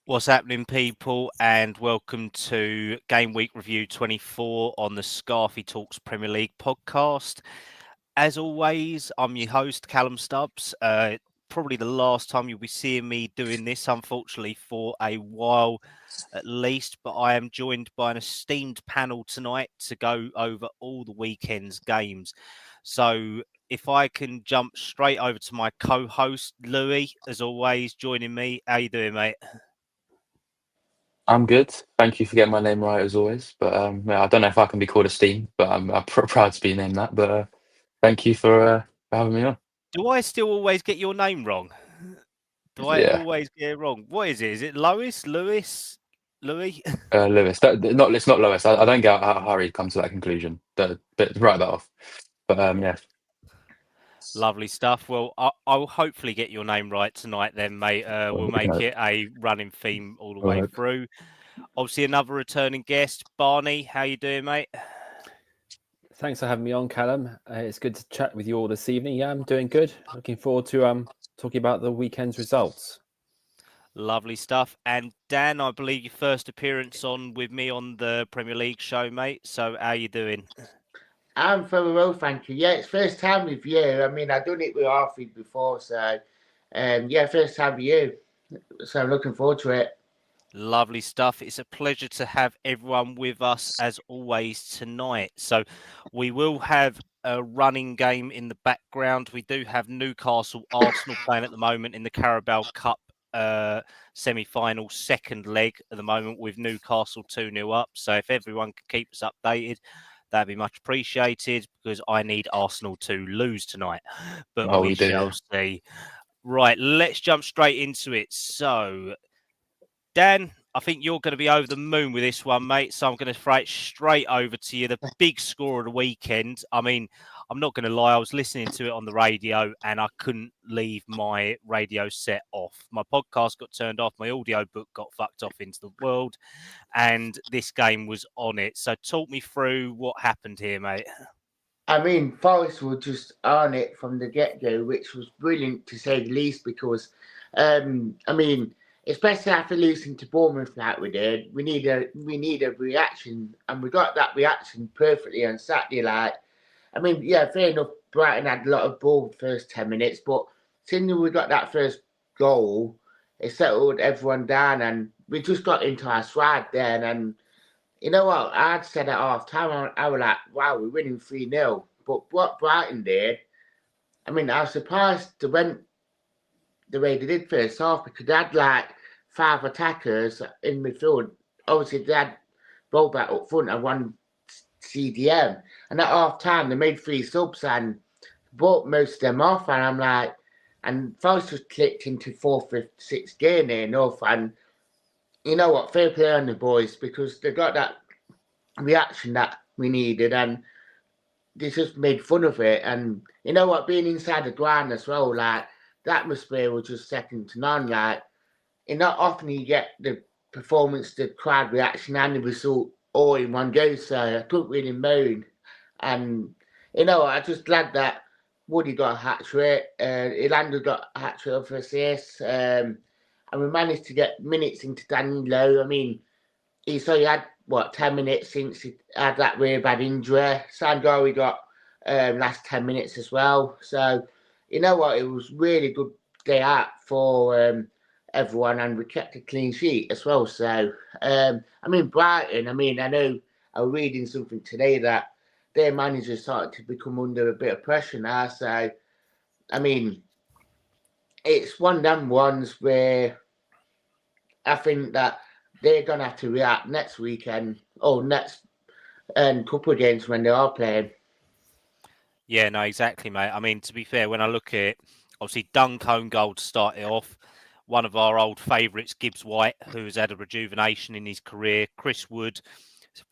What's happening, people, and welcome to Gameweek Review 24 on the Scarfey Talks Premier League podcast. As always, I'm your host, Kallum Stubbs. Probably the last time you'll be seeing me doing this, unfortunately, for a while at least, but I am joined by an esteemed panel tonight to go over all the weekend's games. So if I can jump straight over to my co-host, Louis, as always, joining me. How you doing, mate? I'm good. Thank you for getting my name right as always. But yeah, I don't know if I can be called a steam, but I'm proud to be named that. But thank you for having me on. Do I still always get your name wrong? Do I Yeah, always get it wrong? What is it? Is it Lois? Lewis? Louis? Lewis. It's not Lois. I don't get how Harry come to that conclusion. But write that off. But yeah, Lovely stuff. Well, I'll hopefully get your name right tonight then, mate. We'll make it a running theme all the all way right. through. Obviously, another returning guest, Barney. How you doing, mate? Thanks for having me on, Callum. It's good to chat with you all this evening. Yeah, I'm doing good. Looking forward to talking about the weekend's results. Lovely stuff. And Dan, I believe your first appearance on with me on the Premier League show, mate. So how you doing? I'm very well, thank you. Yeah, it's first time with you. I mean, I've done it with Arthur before, so yeah, first time with you. So I'm looking forward to it. Lovely stuff. It's a pleasure to have everyone with us as always tonight. So we will have a running game in the background. We do have Newcastle Arsenal playing at the moment in the Carabao Cup semi-final second leg at the moment with Newcastle 2-0 up. So if everyone could keep us updated, that'd be much appreciated because I need Arsenal to lose tonight. But Oh, we we do. shall see. Right, let's jump straight into it. So Dan, I think you're going to be over the moon with this one, mate. So I'm going to throw it straight over to you. The big score of the weekend. I mean, I'm not going to lie. I was listening to it on the radio and I couldn't leave my radio set off. My podcast got turned off. My audio book got fucked off into the world. And this game was on it. So talk me through what happened here, mate. I mean, Forest were just on it from the get go, which was brilliant to say the least. Because, I mean, especially after losing to Bournemouth like we did, we need a reaction, and we got that reaction perfectly on Saturday. Like, I mean, yeah, fair enough. Brighton had a lot of ball the first 10 minutes, but since we got that first goal, it settled everyone down, and we just got into our stride then. And you know what? I'd said at half time, I was like, wow, we're winning 3-0. But what Brighton did, I mean, I was surprised they went the way they did first half because they had like five attackers in midfield. Obviously, they had ball back up front and one CDM. And at half time, they made three subs and brought most of them off. And I'm like, and Forest just clicked into fourth, fifth, sixth gear near enough. And you know what? Fair play on the boys because they got that reaction that we needed, and they just made fun of it. And you know what, being inside the ground as well, like the atmosphere was just second to none. Like, you know, often you get the performance, the crowd reaction, and the result all in one go. So I couldn't really moan. And you know, I just glad that Woody got a hat trick, Ilanda got a hat trick for assists, and we managed to get minutes into Danilo. I mean, he's only had what 10 minutes since he had that really bad injury. Sandro got last 10 minutes as well. So you know what, it was really good day out for everyone, and we kept a clean sheet as well. So I mean, Brighton. I mean, I know I was reading something today that their manager started to become under a bit of pressure now. So I mean, it's one of them ones where I think that they're gonna have to react next weekend or next couple of games when they are playing. Yeah, no, exactly, mate. I mean, to be fair, when I look at it, obviously Duncombe goal to start it off. One of our old favourites, Gibbs White, who's had a rejuvenation in his career. Chris Wood,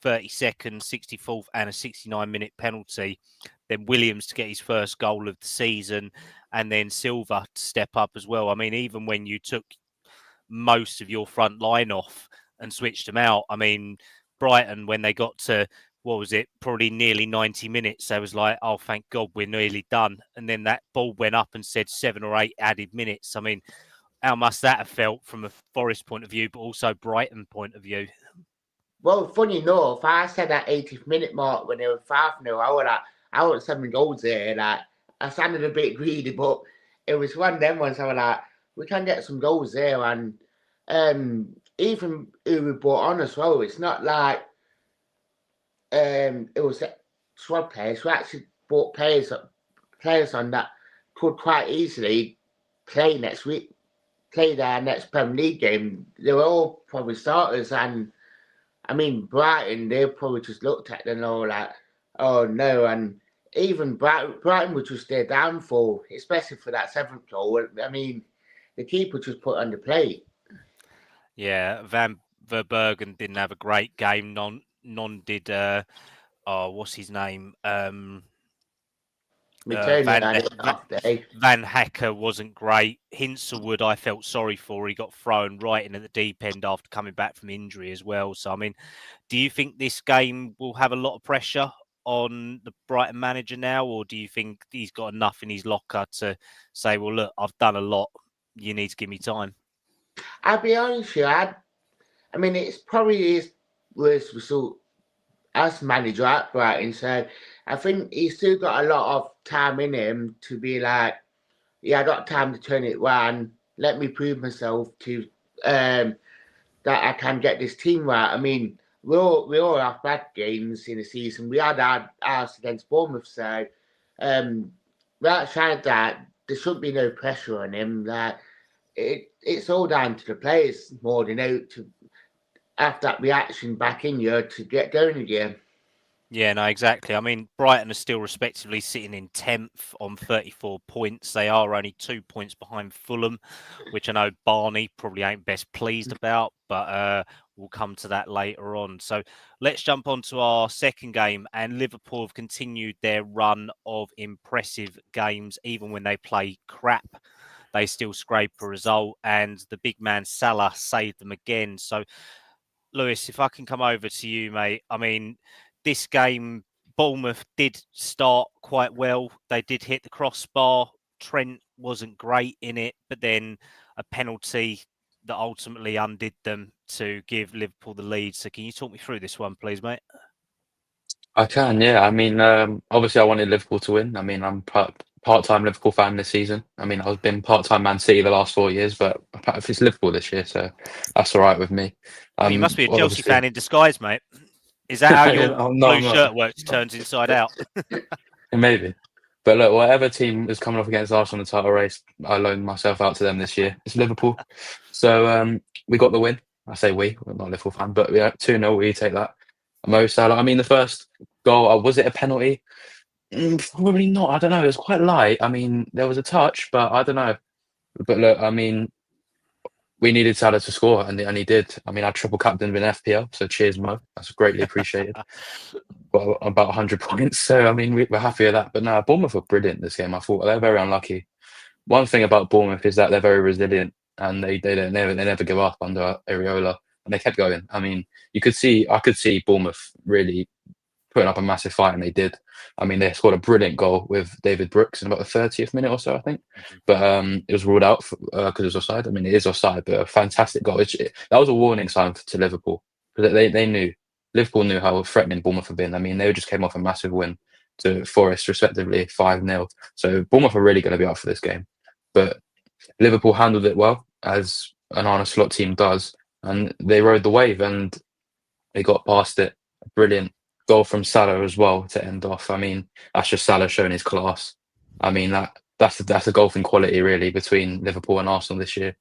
30 seconds, 64th, and a 69-minute penalty. Then Williams to get his first goal of the season, and then Silva to step up as well. I mean, even when you took most of your front line off and switched them out, I mean, Brighton, when they got to what was it, probably nearly 90 minutes. I was like, oh, thank God we're nearly done. And then that ball went up and said 7 or 8 added minutes. I mean, how must that have felt from a Forest point of view, but also Brighton point of view? Well, funny enough, I said at 80th minute mark when they were 5-0, I want 7 goals there. Like, I sounded a bit greedy, but it was one of them ones I was like, we can get some goals there. And even who we brought on as well, it's not like it was squad players. We actually brought players on that could quite easily play next week, play their next Premier League game. They were all probably starters, and I mean Brighton, they probably just looked at them all like, oh no, and even Brighton was just their downfall, especially for that 7th goal. I mean, the keeper just put on the plate. Yeah, Van Verbergen didn't have a great game. Non did. What's his name? Van Hacker wasn't great. Hinselwood, I felt sorry for. He got thrown right in at the deep end after coming back from injury as well. So, I mean, do you think this game will have a lot of pressure on the Brighton manager now, or do you think he's got enough in his locker to say, well, look, I've done a lot. You need to give me time? I'll be honest with you, I mean, it's probably his worst result as manager at Brighton. So I think he's still got a lot of time in him to be like, yeah, I got time to turn it around. Let me prove myself to that I can get this team right. I mean, we all have bad games in the season. We had ours against Bournemouth, so outside that, there shouldn't be no pressure on him. That it's all down to the players more than out to have that reaction back in you to get going again. Yeah, no, exactly. I mean, Brighton are still respectively sitting in 10th on 34 points. They are only 2 points behind Fulham, which I know Barney probably ain't best pleased about, but we'll come to that later on. So let's jump on to our second game. And Liverpool have continued their run of impressive games, even when they play crap. They still scrape a result, and the big man Salah saved them again. So, Lewis, if I can come over to you, mate. I mean, this game, Bournemouth did start quite well. They did hit the crossbar. Trent wasn't great in it, but then a penalty that ultimately undid them to give Liverpool the lead. So can you talk me through this one, please, mate? I can, yeah. I mean, obviously, I wanted Liverpool to win. I mean, I'm part-time Liverpool fan this season. I mean, I've been part-time Man City the last 4 years, but if it's Liverpool this year, so that's all right with me. You must be a Chelsea fan in disguise, mate. Is that how your blue shirt works? Turns inside out. Maybe. But look, whatever team is coming up against Arsenal in the title race, I loaned myself out to them this year. It's Liverpool. So we got the win. I say we, I'm not a Liverpool fan, but yeah, 2-0, we take that. Mo Salah. I mean, the first goal, was it a penalty? Probably not. I don't know. It was quite light. I mean, there was a touch, but I don't know. But look, I mean, we needed Salah to score, and he did. I mean, I triple captained in FPL, so cheers, Mo. That's greatly appreciated. Well, about 100 points. So, I mean, we're happy with that. But no, Bournemouth were brilliant this game. I thought they're very unlucky. One thing about Bournemouth is that they're very resilient, and they never give up under Areola, and they kept going. I mean, I could see Bournemouth really putting up a massive fight, and they did. I mean, they scored a brilliant goal with David Brooks in about the 30th minute or so, I think. But it was ruled out because it was offside. I mean, it is offside, but a fantastic goal. That was a warning sign to Liverpool, because they knew, Liverpool knew how threatening Bournemouth had been. I mean, they just came off a massive win to Forest, respectively, 5-0. So Bournemouth are really going to be up for this game. But Liverpool handled it well, as an Arne Slot team does, and they rode the wave, and they got past it. Brilliant goal from Salah as well to end off. I mean, that's just Salah showing his class. I mean, that's a golfing quality really between Liverpool and Arsenal this year,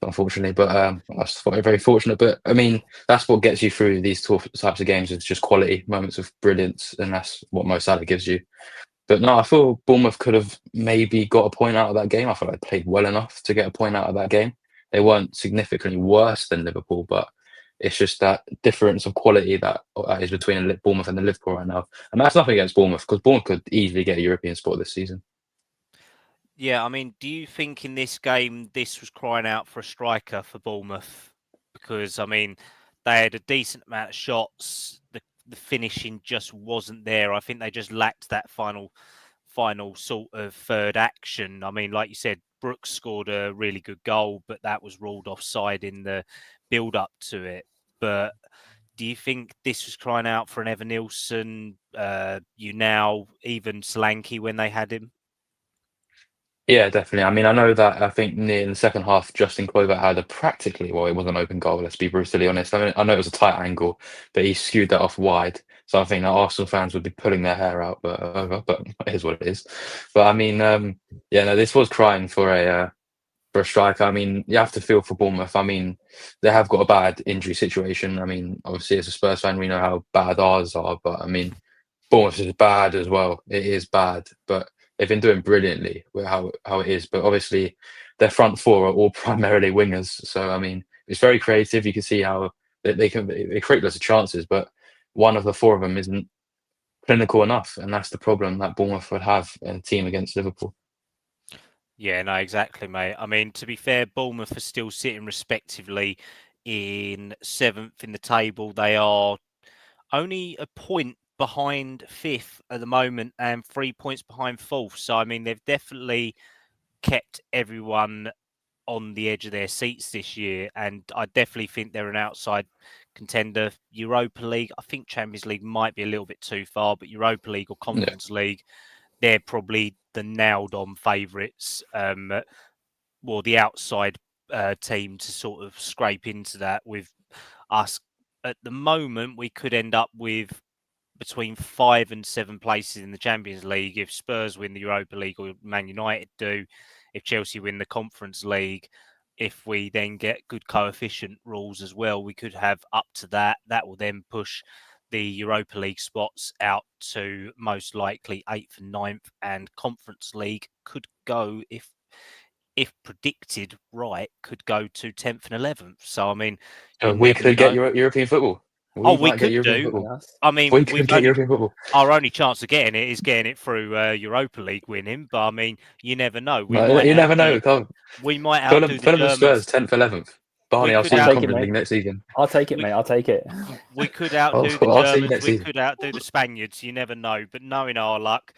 unfortunately. But that's very fortunate. But I mean, that's what gets you through these types of games. It's just quality, moments of brilliance, and that's what Mo Salah gives you. But no, I feel Bournemouth could have maybe got a point out of that game. I feel like they played well enough to get a point out of that game. They weren't significantly worse than Liverpool, but it's just that difference of quality that is between Bournemouth and the Liverpool right now. And that's nothing against Bournemouth, because Bournemouth could easily get a European spot this season. Yeah, I mean, do you think in this game this was crying out for a striker for Bournemouth? Because, I mean, they had a decent amount of shots. The finishing just wasn't there. I think they just lacked that final sort of third action. I mean, like you said, Brooks scored a really good goal, but that was ruled offside in the build-up to it. But do you think this was crying out for an Evan Nilsson, even Solanke when they had him? Yeah, definitely. I mean, I know that I think near in the second half, Justin Kluivert had it was an open goal, let's be brutally honest. I mean, I know it was a tight angle, but he skewed that off wide. So I think that Arsenal fans would be pulling their hair out, but it is what it is. But I mean, this was crying for a striker. I mean, you have to feel for Bournemouth. I mean, they have got a bad injury situation. I mean, obviously, as a Spurs fan, we know how bad ours are, but I mean, Bournemouth is bad as well. It is bad, but they've been doing brilliantly with how it is. But obviously, their front four are all primarily wingers. So I mean, it's very creative. You can see how they create lots of chances, but one of the four of them isn't clinical enough, and that's the problem that Bournemouth would have in a team against Liverpool. Yeah, no, exactly, mate. I mean, to be fair, Bournemouth are still sitting respectively in 7th in the table. They are only a point behind 5th at the moment and 3 points behind 4th. So, I mean, they've definitely kept everyone on the edge of their seats this year. And I definitely think they're an outside contender. Europa League, I think Champions League might be a little bit too far, but Europa League or Conference League, they're probably the nailed-on favourites, the outside team to sort of scrape into that. With us at the moment, we could end up with between 5 and 7 places in the Champions League if Spurs win the Europa League or Man United do, if Chelsea win the Conference League. If we then get good coefficient rules as well, we could have up to that. That will then push the Europa League spots out to most likely 8th and 9th, and Conference League could go, if predicted right, could go to 10th and 11th. So, I mean, we could get European football. We could do. Football. I mean, we could get European football. Our only chance of getting it is getting it through Europa League winning. But I mean, you never know. You never know. We might outdo the Fulham Germans. Spurs 10th, 11th. Barney, I'll see you in Conference League next season. I'll take it, mate. I'll take it. We could outdo the Germans. We could outdo the Spaniards. You never know. But knowing our luck,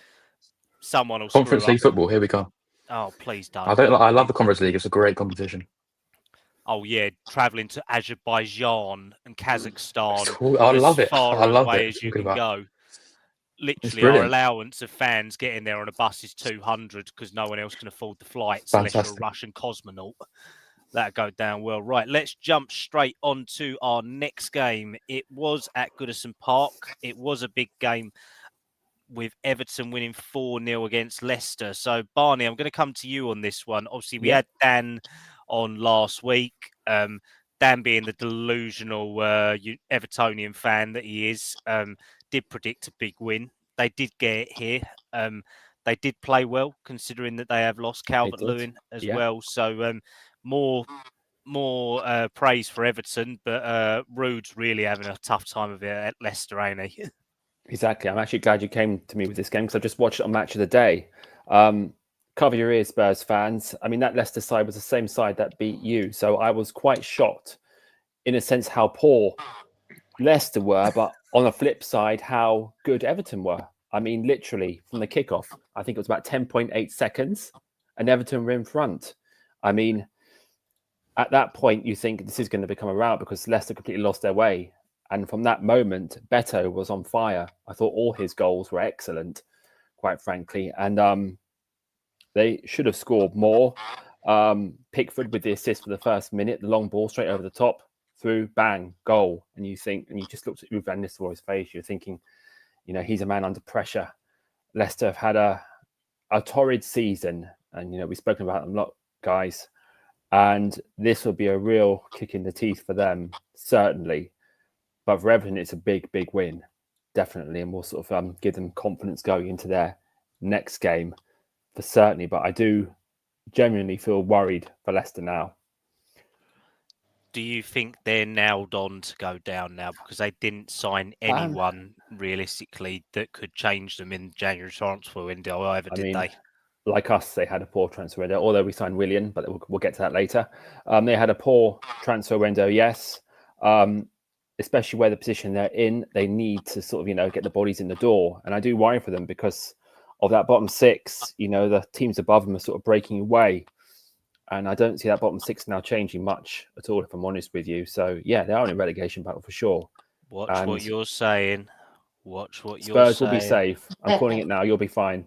someone will Conference League football. Here we come. Oh, please don't. I love the Conference League. It's a great competition. Oh yeah, traveling to Azerbaijan and Kazakhstan. I love it. Far away as you can go. Literally, our allowance of fans getting there on a bus is 200 because no one else can afford the flights unless you're a Russian cosmonaut. That'd go down well. Right, let's jump straight on to our next game. It was at Goodison Park. It was a big game with Everton winning 4-0 against Leicester. So, Barney, I'm going to come to you on this one. Obviously, we had Dan on last week. Dan, being the delusional Evertonian fan that he is, did predict a big win. They did get it here. They did play well, considering that they have lost Calvert-Lewin as well. So, more praise for Everton, but Rude's really having a tough time of it at Leicester, ain't he? Exactly. I'm actually glad you came to me with this game because I just watched it on Match of the Day. Cover your ears, Spurs fans. I mean, that Leicester side was the same side that beat you. So I was quite shocked in a sense how poor Leicester were, but on the flip side, how good Everton were. I mean, literally from the kickoff, I think it was about 10.8 seconds and Everton were in front. I mean, at that point, you think this is going to become a rout because Leicester completely lost their way. And from that moment, Beto was on fire. I thought all his goals were excellent, quite frankly. And they should have scored more. Pickford with the assist for the first minute, the long ball straight over the top, through, bang, goal. And you just looked at Ruud van Nistelrooy's face. You're thinking, he's a man under pressure. Leicester have had a torrid season. And, we've spoken about them a lot, guys. And this will be a real kick in the teeth for them, certainly. But for Everton, it's a big, big win, definitely. And we'll sort of give them confidence going into their next game for certainly. But I do genuinely feel worried for Leicester now. Do you think they're nailed on to go down now because they didn't sign anyone realistically that could change them in January transfer window? However, did they? Like us, they had a poor transfer window, although we signed Willian, but we'll get to that later. They had a poor transfer window, yes. Especially where the position they're in, they need to sort of, get the bodies in the door. And I do worry for them because of that bottom six, the teams above them are sort of breaking away. And I don't see that bottom six now changing much at all, if I'm honest with you. So, yeah, they are in a relegation battle for sure. Watch And what you're saying. Watch what you're Spurs saying. will be safe. I'm calling it now. You'll be fine.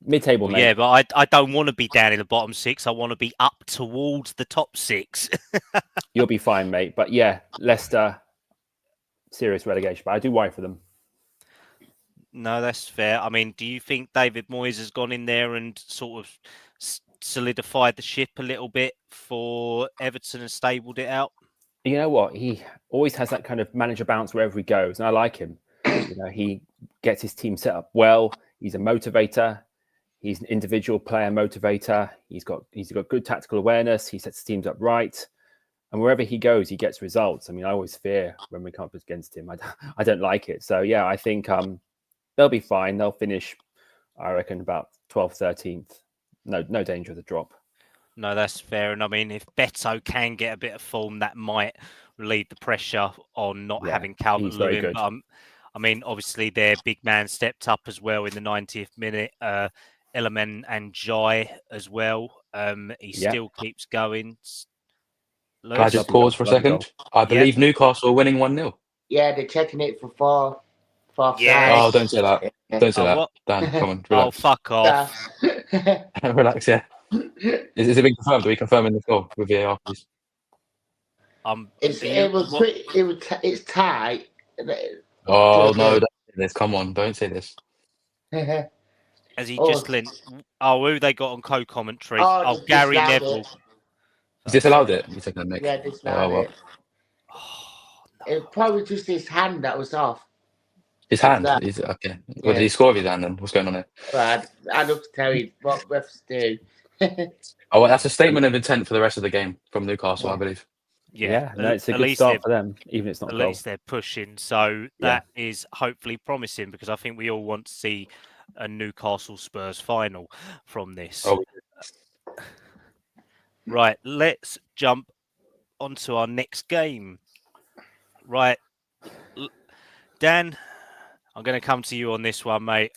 Mid-table, Well, mate. yeah, but I don't want to be down in the bottom six. I want to be up towards the top six. You'll be fine, mate. But yeah, Leicester, serious relegation. But I do worry for them. No, that's fair. I mean, do you think David Moyes has gone in there and sort of solidified the ship a little bit for Everton and stabled it out? You know what? He always has that kind of manager bounce wherever he goes, and I like him. You know, he gets his team set up well. He's a motivator. He's an individual player motivator. He's got good tactical awareness. He sets teams up right, and wherever he goes, he gets results. I mean, I always fear when we come up against him. I don't like it. So yeah, I think they'll be fine. They'll finish, I reckon, about 12th, 13th. No danger of the drop. No, that's fair. And I mean, if Beto can get a bit of form, that might relieve the pressure on not having Calvert-Lewin. But I mean, obviously, their big man stepped up as well in the 90th minute. Elemen and Jai as well. He still keeps going. Can I just pause for a second? I believe Newcastle are winning 1-0. Yeah, they're checking it for far. Yes. Oh, don't say that. Don't say that. What? Dan, come on, relax. Oh, fuck off. Relax, yeah. Is it being confirmed? Are we confirming the score with VAR, please? It's tight. Oh, no, don't say this. Come on, don't say this. Has he just lent? Oh, who they got on co-commentary? Oh, Gary Neville. Is this allowed it? You said that, Nick. Yeah, disallowed it. It was probably just his hand that was off. His hand? Is it? Okay. What did he score with his hand then? What's going on there? Well, I'd love to tell you what refs do. Oh, well, that's a statement of intent for the rest of the game from Newcastle, I believe. Yeah, no, it's a good start for them, even if it's not at goal. least they're pushing. So that is hopefully promising, because I think we all want to see a Newcastle Spurs final from this. Oh. Right, let's jump onto our next game. Right, Dan, I'm going to come to you on this one, mate.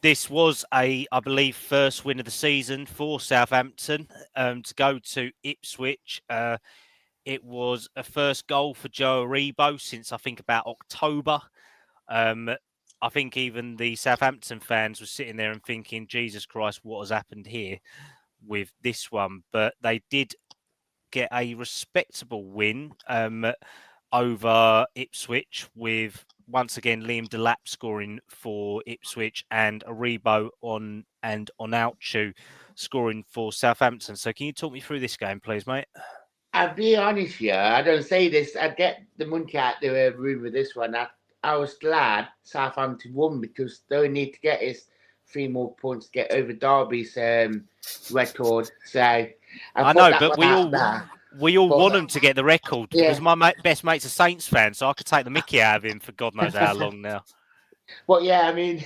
This was I believe, first win of the season for Southampton to go to Ipswich. It was a first goal for Joe Aribo since I think about October. I think even the Southampton fans were sitting there and thinking, Jesus Christ, what has happened here with this one? But they did get a respectable win over Ipswich, with once again Liam Delap scoring for Ipswich and Aribo on Onauchu scoring for Southampton. So can you talk me through this game, please, mate? I'll be honest here. I don't say this. I get the monkey out the room with this one. I was glad Southampton won, because they need to get his 3 more points to get over Derby's record. So I know, but we all want them to get the record, because my best mate's a Saints fan, so I could take the mickey out of him for God knows how long now. Well, yeah, I mean,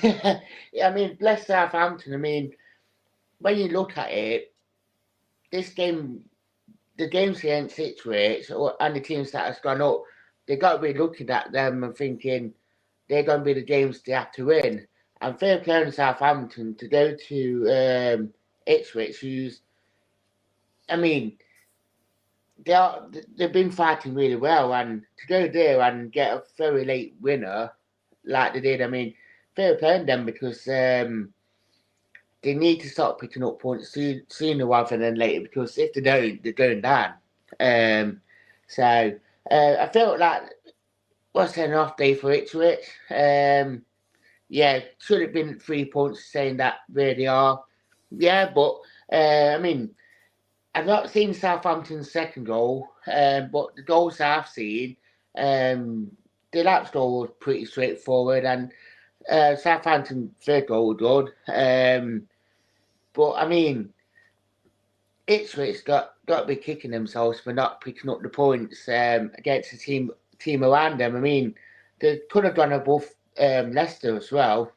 bless Southampton. I mean, when you look at it, this game, the games against Ipswich and the teams that has gone up, they got to be looking at them and thinking they're going to be the games they have to win. And fair play to Southampton to go to Ipswich, who's, I mean, they've been fighting really well, and to go there and get a very late winner like they did, I mean, fair play to them, because they need to start picking up points sooner rather than later, because if they don't, they're going down. So I felt like what's an off day for Ipswich. Should have been 3 points, saying that where they are. Yeah, but I mean, I've not seen Southampton's second goal, but the goals I've seen, the last goal was pretty straightforward, and Southampton third goal was good. But I mean, Ipswich got to be kicking themselves for not picking up the points against the team around them. I mean, they could have gone above Leicester as well.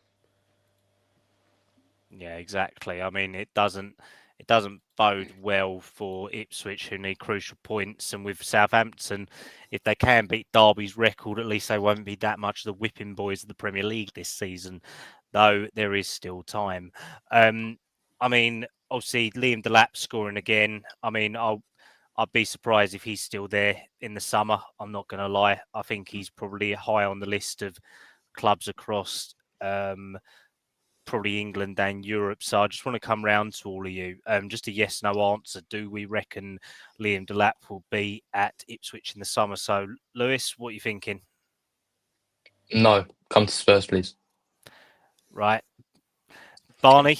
Yeah, exactly. I mean, it doesn't bode well for Ipswich, who need crucial points. And with Southampton, if they can beat Derby's record, at least they won't be that much the whipping boys of the Premier League this season, though there is still time. I mean, obviously Liam Delap scoring again. I mean, I'd be surprised if he's still there in the summer. I'm not going to lie. I think he's probably high on the list of clubs across probably England and Europe. So I just want to come round to all of you. Just a yes/no answer. Do we reckon Liam Delap will be at Ipswich in the summer? So, Lewis, what are you thinking? No, come to Spurs, please. Right. Barney?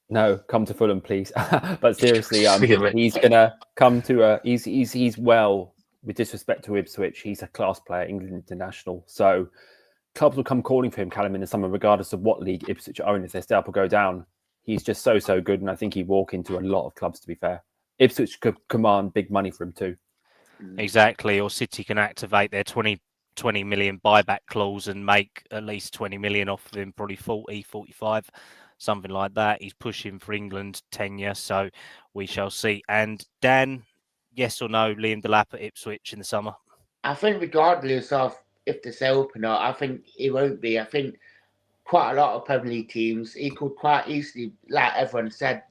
No, come to Fulham, please. But seriously, Forgive me. he's gonna come to he's well, with disrespect to Ipswich, he's a class player, England international. So clubs will come calling for him, Kallum, in the summer, regardless of what league Ipswich are in. If they stay up or go down, he's just so good, and I think he'd walk into a lot of clubs. To be fair, Ipswich could command big money for him too. Exactly. Or City can activate their 20 million buyback clause and make at least 20 million off of him, probably 40, 45, something like that. He's pushing for England tenure, so we shall see. And Dan, yes or no, Liam Delap at Ipswich in the summer? I think regardless of if they sell up or not, I think he won't be. I think quite a lot of Premier League teams, he could quite easily, like everyone said,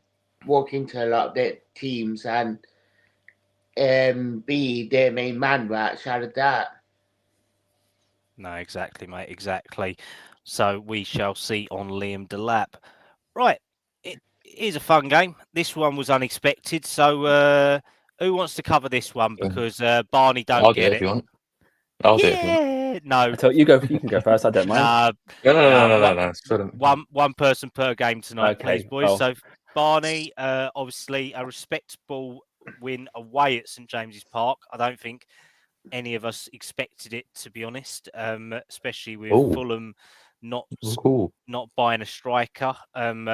walk into a lot of their teams and be their main man right outside of that. No, exactly, mate, exactly. So we shall see on Liam Delap. Right, it is a fun game. This one was unexpected. So who wants to cover this one? Because Barney don't I'll do get it if you want. I'll do it if you want. Yeah, no. So you go. You can go first. I don't mind. No. One person per game tonight, Okay, please, boys. well. So Barney, obviously a respectable win away at St James's Park. I don't think any of us expected it, to be honest, especially with Fulham not buying a striker and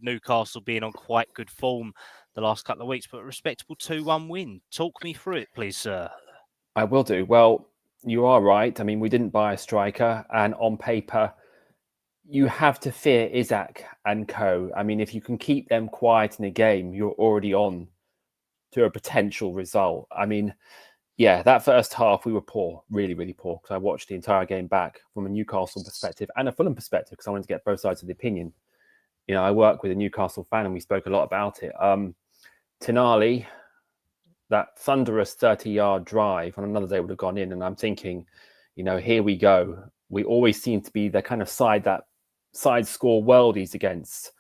Newcastle being on quite good form the last couple of weeks. But a respectable 2-1 win. Talk me through it, please, sir. I will do. Well, you are right. I mean, we didn't buy a striker, and on paper, you have to fear Isaac and co. I mean, if you can keep them quiet in a game, you're already on to a potential result. I mean, yeah, that first half, we were poor, really, really poor, because I watched the entire game back from a Newcastle perspective and a Fulham perspective, because I wanted to get both sides of the opinion. You know, I work with a Newcastle fan, and we spoke a lot about it. Tonali, that thunderous 30-yard drive on another day would have gone in. And I'm thinking, you know, here we go. We always seem to be the kind of side that side score worldies against.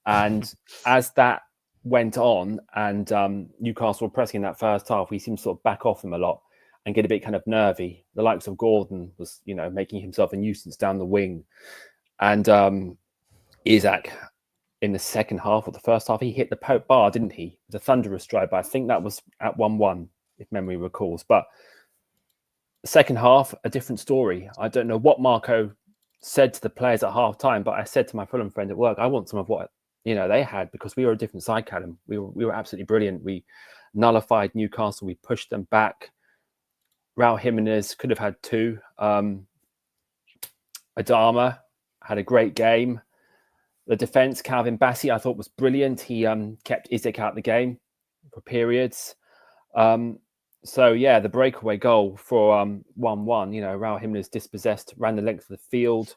And as that went on and Newcastle were pressing in that first half, we seemed to sort of back off them a lot and get a bit kind of nervy. The likes of Gordon was, you know, making himself a nuisance down the wing. And Isaac, in the second half or the first half, he hit the Pope bar, didn't he? The thunderous drive, but I think that was at 1-1, if memory recalls. But the second half, a different story. I don't know what Marco said to the players at half time, but I said to my Fulham friend at work, I want some of what, you know, they had, because we were a different side, Kallum. We were absolutely brilliant. We nullified Newcastle. We pushed them back. Raul Jimenez could have had two. Adama had a great game. The defence, Calvin Bassey, I thought was brilliant. He kept Isaac out of the game for periods. So, yeah, the breakaway goal for 1-1, you know, Raul Jimenez dispossessed, ran the length of the field.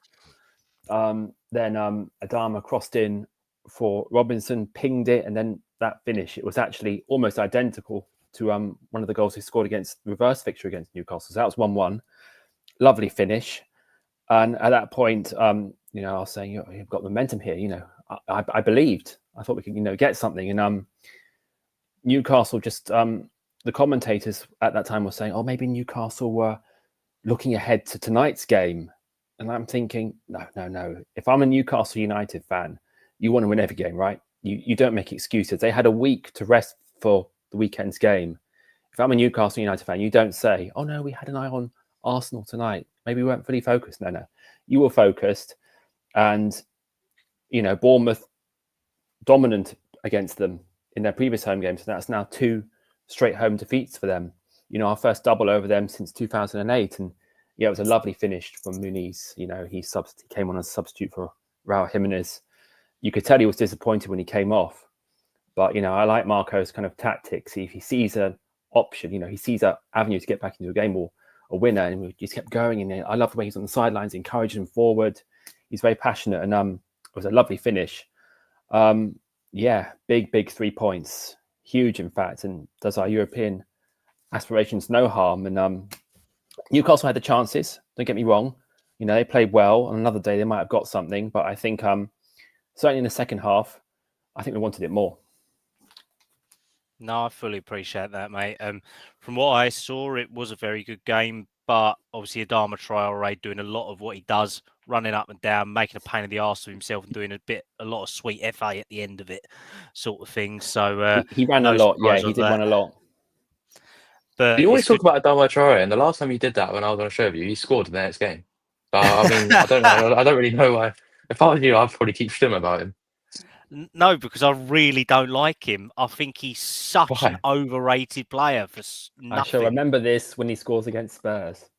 Then Adama crossed in for Robinson, pinged it, and then that finish. It was actually almost identical to one of the goals he scored against reverse fixture against Newcastle. So that was 1-1. Lovely finish. And at that point, you know, I was saying, you've got momentum here. You know, I believed. I thought we could, you know, get something. And Newcastle just, the commentators at that time were saying, oh, maybe Newcastle were looking ahead to tonight's game. And I'm thinking, no. If I'm a Newcastle United fan, you want to win every game, right? You don't make excuses. They had a week to rest for the weekend's game. If I'm a Newcastle United fan, you don't say, oh, no, we had an eye on Arsenal tonight. Maybe we weren't fully focused. No. You were focused. And, you know, Bournemouth dominant against them in their previous home games. So that's now 2 straight home defeats for them. You know, our first double over them since 2008. And yeah, it was a lovely finish from Muniz. You know, he came on as a substitute for Raul Jimenez. You could tell he was disappointed when he came off. But, you know, I like Marco's kind of tactics. If he sees an option, you know, he sees an avenue to get back into a game or a winner, and we just kept going. And I love the way he's on the sidelines, encouraging him forward. He's very passionate, and it was a lovely finish. Yeah, big 3 points. Huge, in fact, and does our European aspirations no harm. And Newcastle had the chances, don't get me wrong. They played well. On another day, they might have got something. But I think certainly in the second half, I think we wanted it more. No, I fully appreciate that, mate. From what I saw, it was a very good game, but obviously Adama Traore doing a lot of what he does, running up and down, making a pain in the arse of himself, and doing a lot of sweet FA at the end of it, sort of thing. So he ran no a lot. Yeah, surprise he on did that. run a lot. But You always it's talk good. about Adama Traore, and the last time you did that when I was on a show with you, he scored in the next game. So, I mean, I don't know. I don't really know why. If I was you, I'd probably keep stum about him. No, because I really don't like him. I think he's such an Why? overrated player for I shall nothing. remember this when he scores against Spurs.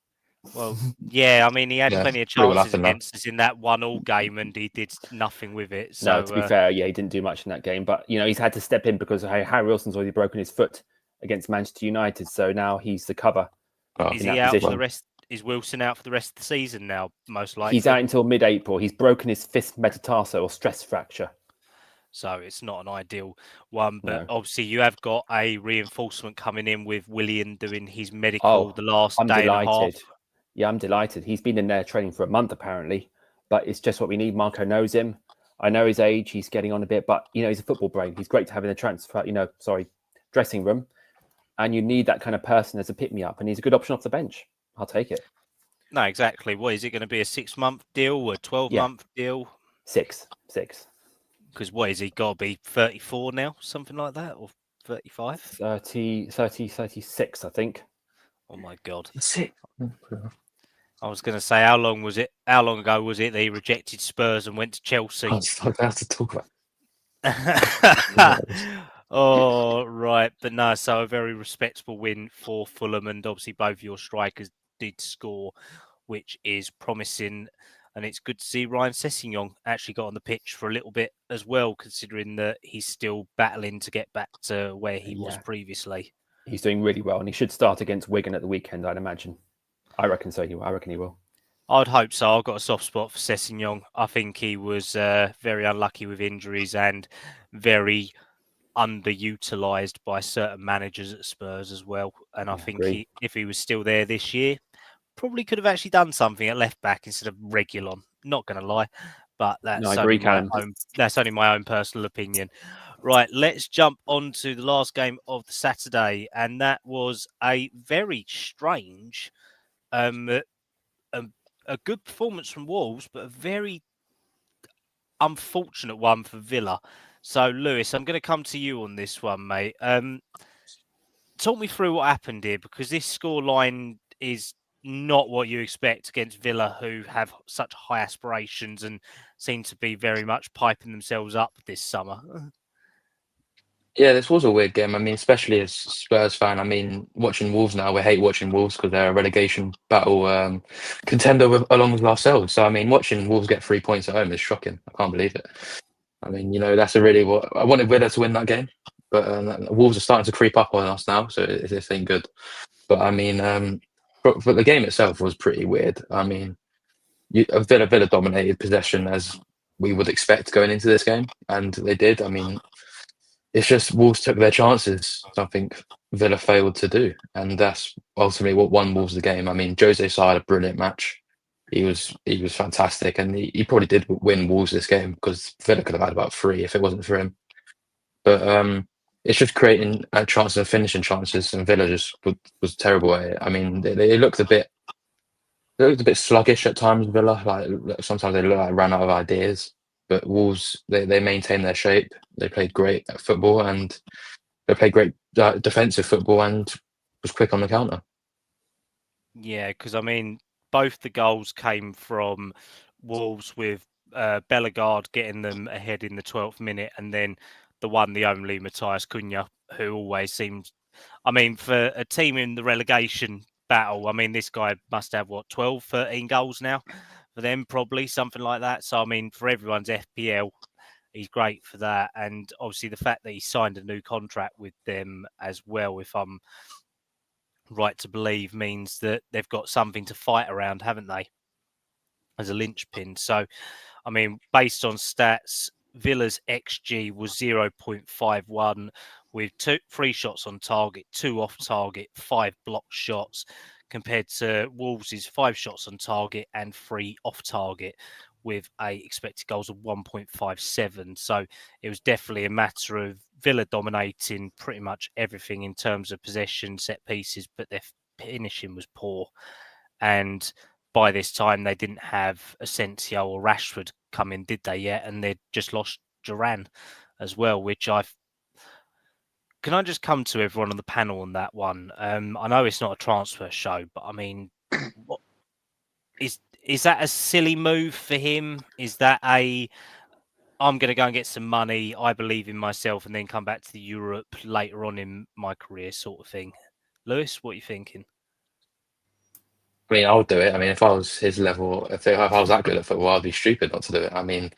Well, yeah, I mean, he had Yeah, plenty of probably will chances happen now. against us in that 1-1 game, and he did nothing with it. So, No, to be fair, yeah, he didn't do much in that game. But, he's had to step in because Harry Wilson's already broken his foot against Manchester United. So now he's the cover. Oh, is in he that out for position. the rest? Is Wilson out for the rest of the season now? Most likely. He's out until mid-April. He's broken his fifth metatarsal or stress fracture. So it's not an ideal one, but No. obviously you have got a reinforcement coming in with Willian doing his medical the last I'm day delighted. and a half. Yeah, I'm delighted. He's been in there training for a month apparently, but it's just what we need. Marco knows him. I know his age. He's getting on a bit, but he's a football brain. He's great to have in the dressing room, and you need that kind of person as a pick-me-up, and he's a good option off the bench. I'll take it. No, exactly. What is it going to be? A 6-month deal or a 12-month deal? Six. Because what is he got to be 34 now, something like that, or 35? 36, I think. Oh my God! Sick. I was going to say, how long ago was it that he rejected Spurs and went to Chelsea? I have to talk about. Oh, right. But no, so a very respectable win for Fulham, and obviously both your strikers did score, which is promising. And it's good to see Ryan Sessegnon actually got on the pitch for a little bit as well, considering that he's still battling to get back to where he was previously. He's doing really well, and he should start against Wigan at the weekend, I'd imagine. I reckon so. I reckon he will. I'd hope so. I've got a soft spot for Sessegnon. I think he was very unlucky with injuries and very underutilised by certain managers at Spurs as well. And I think if he was still there this year, probably could have actually done something at left back instead of Reguilon. Not going to lie, but that's only my own personal opinion. Right, let's jump on to the last game of the Saturday, and that was a very strange, a good performance from Wolves, but a very unfortunate one for Villa. So, Lewis, I'm going to come to you on this one, mate. Talk me through what happened here, because this scoreline is not what you expect against Villa, who have such high aspirations and seem to be very much piping themselves up this summer. Yeah, this was a weird game. I mean, especially as a Spurs fan. I mean, watching Wolves now, we hate watching Wolves because they're a relegation battle contender along with ourselves. So, I mean, watching Wolves get 3 points at home is shocking. I can't believe it. I mean, that's really what I wanted Villa to win that game, but Wolves are starting to creep up on us now, so this ain't good. But I mean, but the game itself was pretty weird. I mean, Villa dominated possession as we would expect going into this game, and they did. I mean, it's just Wolves took their chances, something Villa failed to do, and that's ultimately what won Wolves the game. I mean, Jose Sa had a brilliant match. He was fantastic, and he probably did win Wolves this game because Villa could have had about 3 if it wasn't for him. But it's just creating chances and finishing chances, and Villa just was terrible at it. I mean, they looked a bit sluggish at times. Villa, like sometimes they look like ran out of ideas. But Wolves, they maintained their shape. They played great at football, and they played great defensive football, and was quick on the counter. Yeah, because I mean, both the goals came from Wolves with Bellegarde getting them ahead in the 12th minute, and then the only Matthias Cunha, who always seems, I mean, for a team in the relegation battle, I mean, this guy must have, 12, 13 goals now for them, probably, something like that. So, I mean, for everyone's FPL, he's great for that. And obviously the fact that he signed a new contract with them as well, if I'm right to believe, means that they've got something to fight around, haven't they, as a linchpin? So, I mean, based on stats, Villa's XG was 0.51 with 3 shots on target, 2 off target, 5 blocked shots, compared to Wolves' 5 shots on target and 3 off target with a expected goals of 1.57. So it was definitely a matter of Villa dominating pretty much everything in terms of possession, set pieces, but their finishing was poor. And by this time, they didn't have Asensio or Rashford come in, did they yet? And they'd just lost Duran as well, which Can I just come to everyone on the panel on that one? I know it's not a transfer show, but I mean, what is that a silly move for him? Is that I'm going to go and get some money, I believe in myself, and then come back to the Europe later on in my career sort of thing? Lewis, what are you thinking? I mean, I would do it. I mean, if I was his level, if I was that good at football, I'd be stupid not to do it. I mean,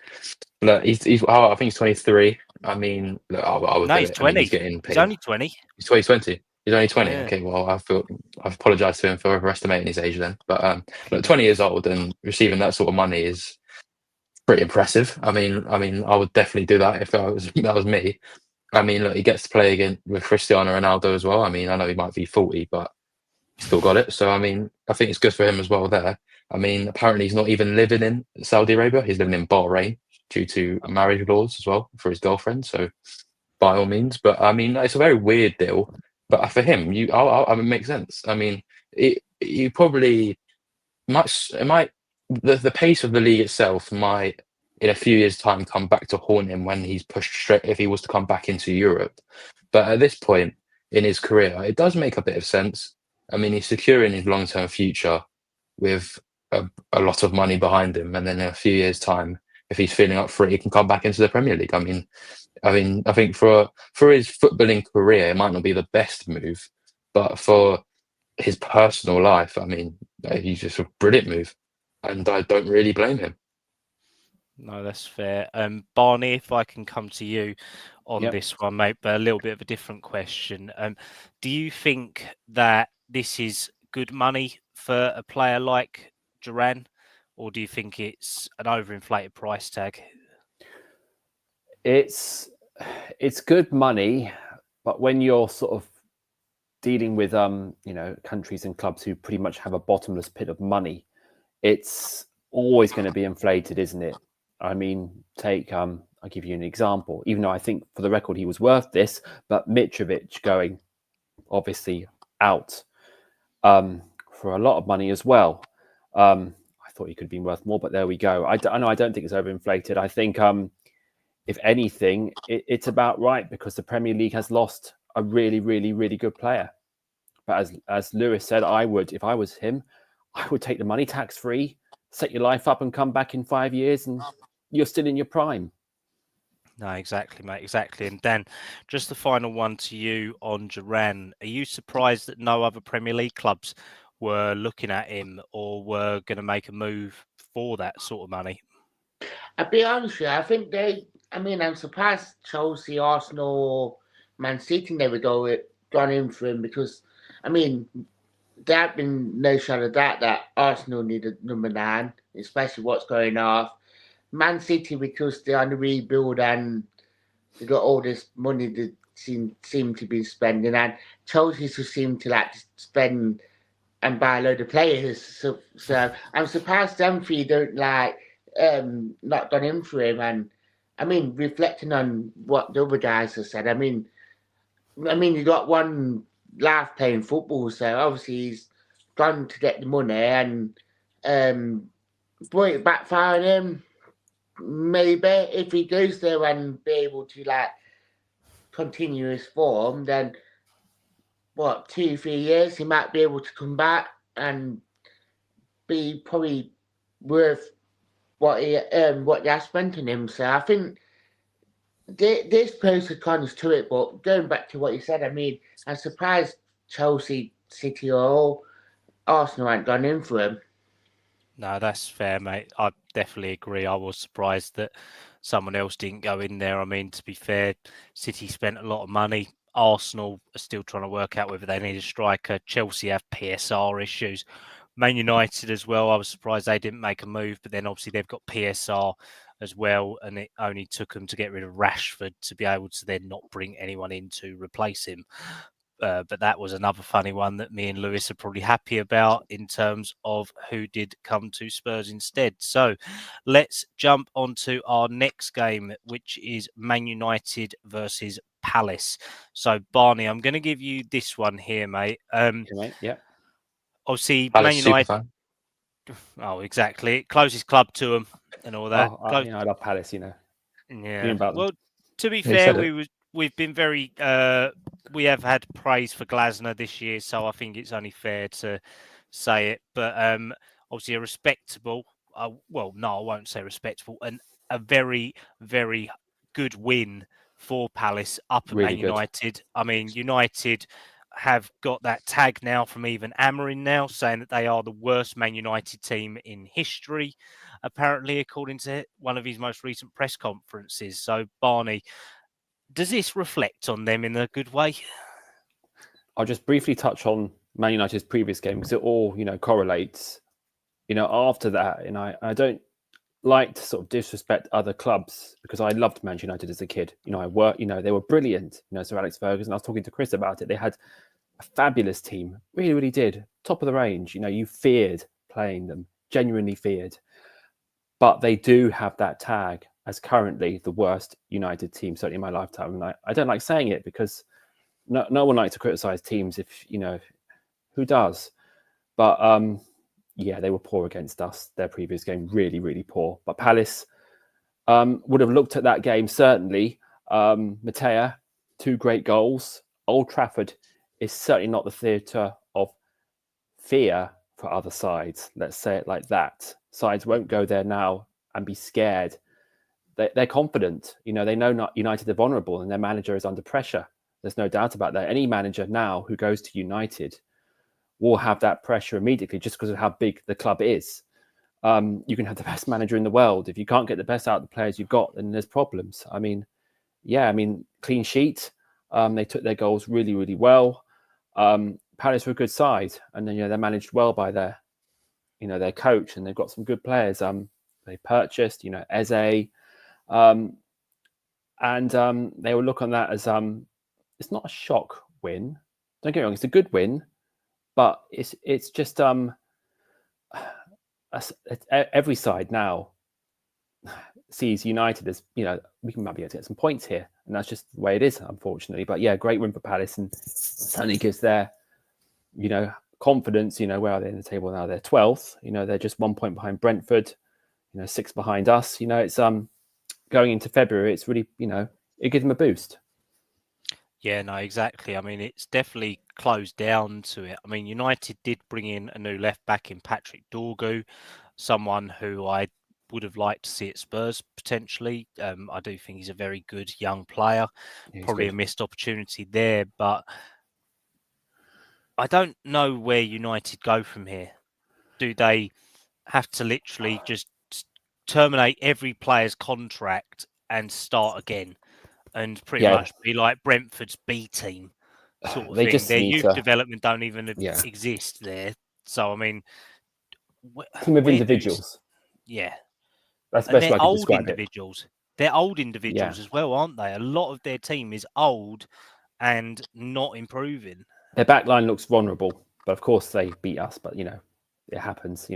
look, I think he's 23. I mean, look, I would No, do he's it. 20. I mean, he's getting paid. He's only 20. He's 20. He's only 20. Yeah. Okay, well, I've apologised to him for overestimating his age then. But look, 20 years old and receiving that sort of money is pretty impressive. I mean, I would definitely do that if that was me. I mean, look, he gets to play again with Cristiano Ronaldo as well. I mean, I know he might be 40, but he's still got it. So, I mean, I think it's good for him as well there. I mean, apparently he's not even living in Saudi Arabia. He's living in Bahrain due to marriage laws as well for his girlfriend. So, by all means. But, I mean, it's a very weird deal. But for him, I mean, it makes sense. I mean, you probably the pace of the league itself might in a few years' time come back to haunt him when he's pushed straight if he was to come back into Europe. But at this point in his career, it does make a bit of sense. I mean, he's securing his long-term future with a lot of money behind him, and then in a few years' time, if he's feeling up for it, he can come back into the Premier League. I mean, I think for his footballing career, it might not be the best move, but for his personal life, I mean, he's just a brilliant move, and I don't really blame him. No, that's fair. Barney, if I can come to you on this one, mate, but a little bit of a different question. Do you think that this is good money for a player like Duran, or do you think it's an overinflated price tag? It's good money, but when you're sort of dealing with countries and clubs who pretty much have a bottomless pit of money, it's always going to be inflated, isn't it? I mean, I'll give you an example, even though I think for the record he was worth this, but Mitrovic going obviously out for a lot of money as well. I thought he could have been worth more, but there we go. I don't think it's overinflated. I think if anything, it's about right, because the Premier League has lost a really, really, really good player. But as Lewis said, if I was him, I would take the money tax-free, set your life up and come back in 5 years and you're still in your prime. No, exactly, mate, exactly. And Dan, just the final one to you on Duran. Are you surprised that no other Premier League clubs were looking at him or were going to make a move for that sort of money? I'll be honest with you, I think I'm surprised Chelsea, Arsenal, Man City never gone in for him, because, I mean, there have been no shadow of doubt that Arsenal need a number 9, especially what's going on. Man City, because they're on the rebuild and they got all this money that seem to be spending, and Chelsea just seem to like spend and buy a load of players. So I'm surprised them three don't not gone in for him. And I mean, reflecting on what the other guys have said, I mean, you got one life playing football, so obviously he's gone to get the money, and will it backfire on him? Maybe if he goes there and be able to continue his form, then 2-3 years he might be able to come back and be probably worth what he has spent on him. So I think there's pros and cons to it. But going back to what you said, I mean, I'm surprised Chelsea, City, or Arsenal ain't gone in for him. No, that's fair, mate. I definitely agree. I was surprised that someone else didn't go in there. I mean, to be fair, City spent a lot of money. Arsenal are still trying to work out whether they need a striker. Chelsea have PSR issues. Man United as well. I was surprised they didn't make a move, but then obviously they've got PSR as well, and it only took them to get rid of Rashford to be able to then not bring anyone in to replace him. But that was another funny one that me and Lewis are probably happy about in terms of who did come to Spurs instead. So let's jump on to our next game, which is Man United versus Palace. So Barney, I'm going to give you this one here, mate. Okay, mate. Yeah. Obviously, Palace Man United. super fan. Oh, exactly. Closest club to them and all that. Oh, I love Palace. You know. Yeah. About them. Well, to be He fair, said it. we've been very we have had praise for Glasner this year, so I think it's only fair to say it. But obviously a respectable. Well, no, I won't say respectable, and a very very good win for Palace up at Really Man good. United. I mean, United have got that tag now from even Amorim now, saying that they are the worst Man United team in history, apparently, according to one of his most recent press conferences. So, Barney, does this reflect on them in a good way? I'll just briefly touch on Man United's previous game because it all, correlates. After that, and I don't like to sort of disrespect other clubs because I loved Manchester United as a kid. I worked, they were brilliant. Sir Alex Ferguson, I was talking to Chris about it. They had a fabulous team, really, really did. Top of the range. You feared playing them, genuinely feared. But they do have that tag as currently the worst United team, certainly in my lifetime. And I don't like saying it because no one likes to criticize teams if, who does? But yeah, they were poor against us. Their previous game, really, really poor. But Palace would have looked at that game, certainly. Matea, 2 great goals. Old Trafford is certainly not the theatre of fear for other sides. Let's say it like that. Sides won't go there now and be scared. They're confident. They know not United are vulnerable and their manager is under pressure. There's no doubt about that. Any manager now who goes to United will have that pressure immediately just because of how big the club is. You can have the best manager in the world. If you can't get the best out of the players you've got, then there's problems. Clean sheet. They took their goals really, really well. Palace were a good side, and then they're managed well by their coach, and they've got some good players. They purchased, Eze, and they will look on that as it's not a shock win. Don't get me wrong; it's a good win, but it's just every side now sees United as we might be able to get some points here, and that's just the way it is, unfortunately. But yeah, great win for Palace, and certainly gives their confidence. Where are they in the table now? They're 12th. They're just 1 point behind Brentford. 6 behind us. It's going into February. It's really it gives them a boost. Yeah, no, exactly. I mean, it's definitely closed down to it. I mean, United did bring in a new left back in Patrick Dorgu, someone who I would have liked to see at Spurs potentially. I do think he's a very good young player. Probably good. a missed opportunity there, but I don't know where United go from here. Do they have to literally just terminate every player's contract and start again? And pretty much be like Brentford's B team sort of they thing. just Their need youth to development don't even exist there. So, I mean... team of individuals. Yeah. That's the and best way I could describe individuals. They're old individuals as well, aren't they? A lot of their team is old and not improving. Their back line looks vulnerable, but of course they beat us. But, it happens,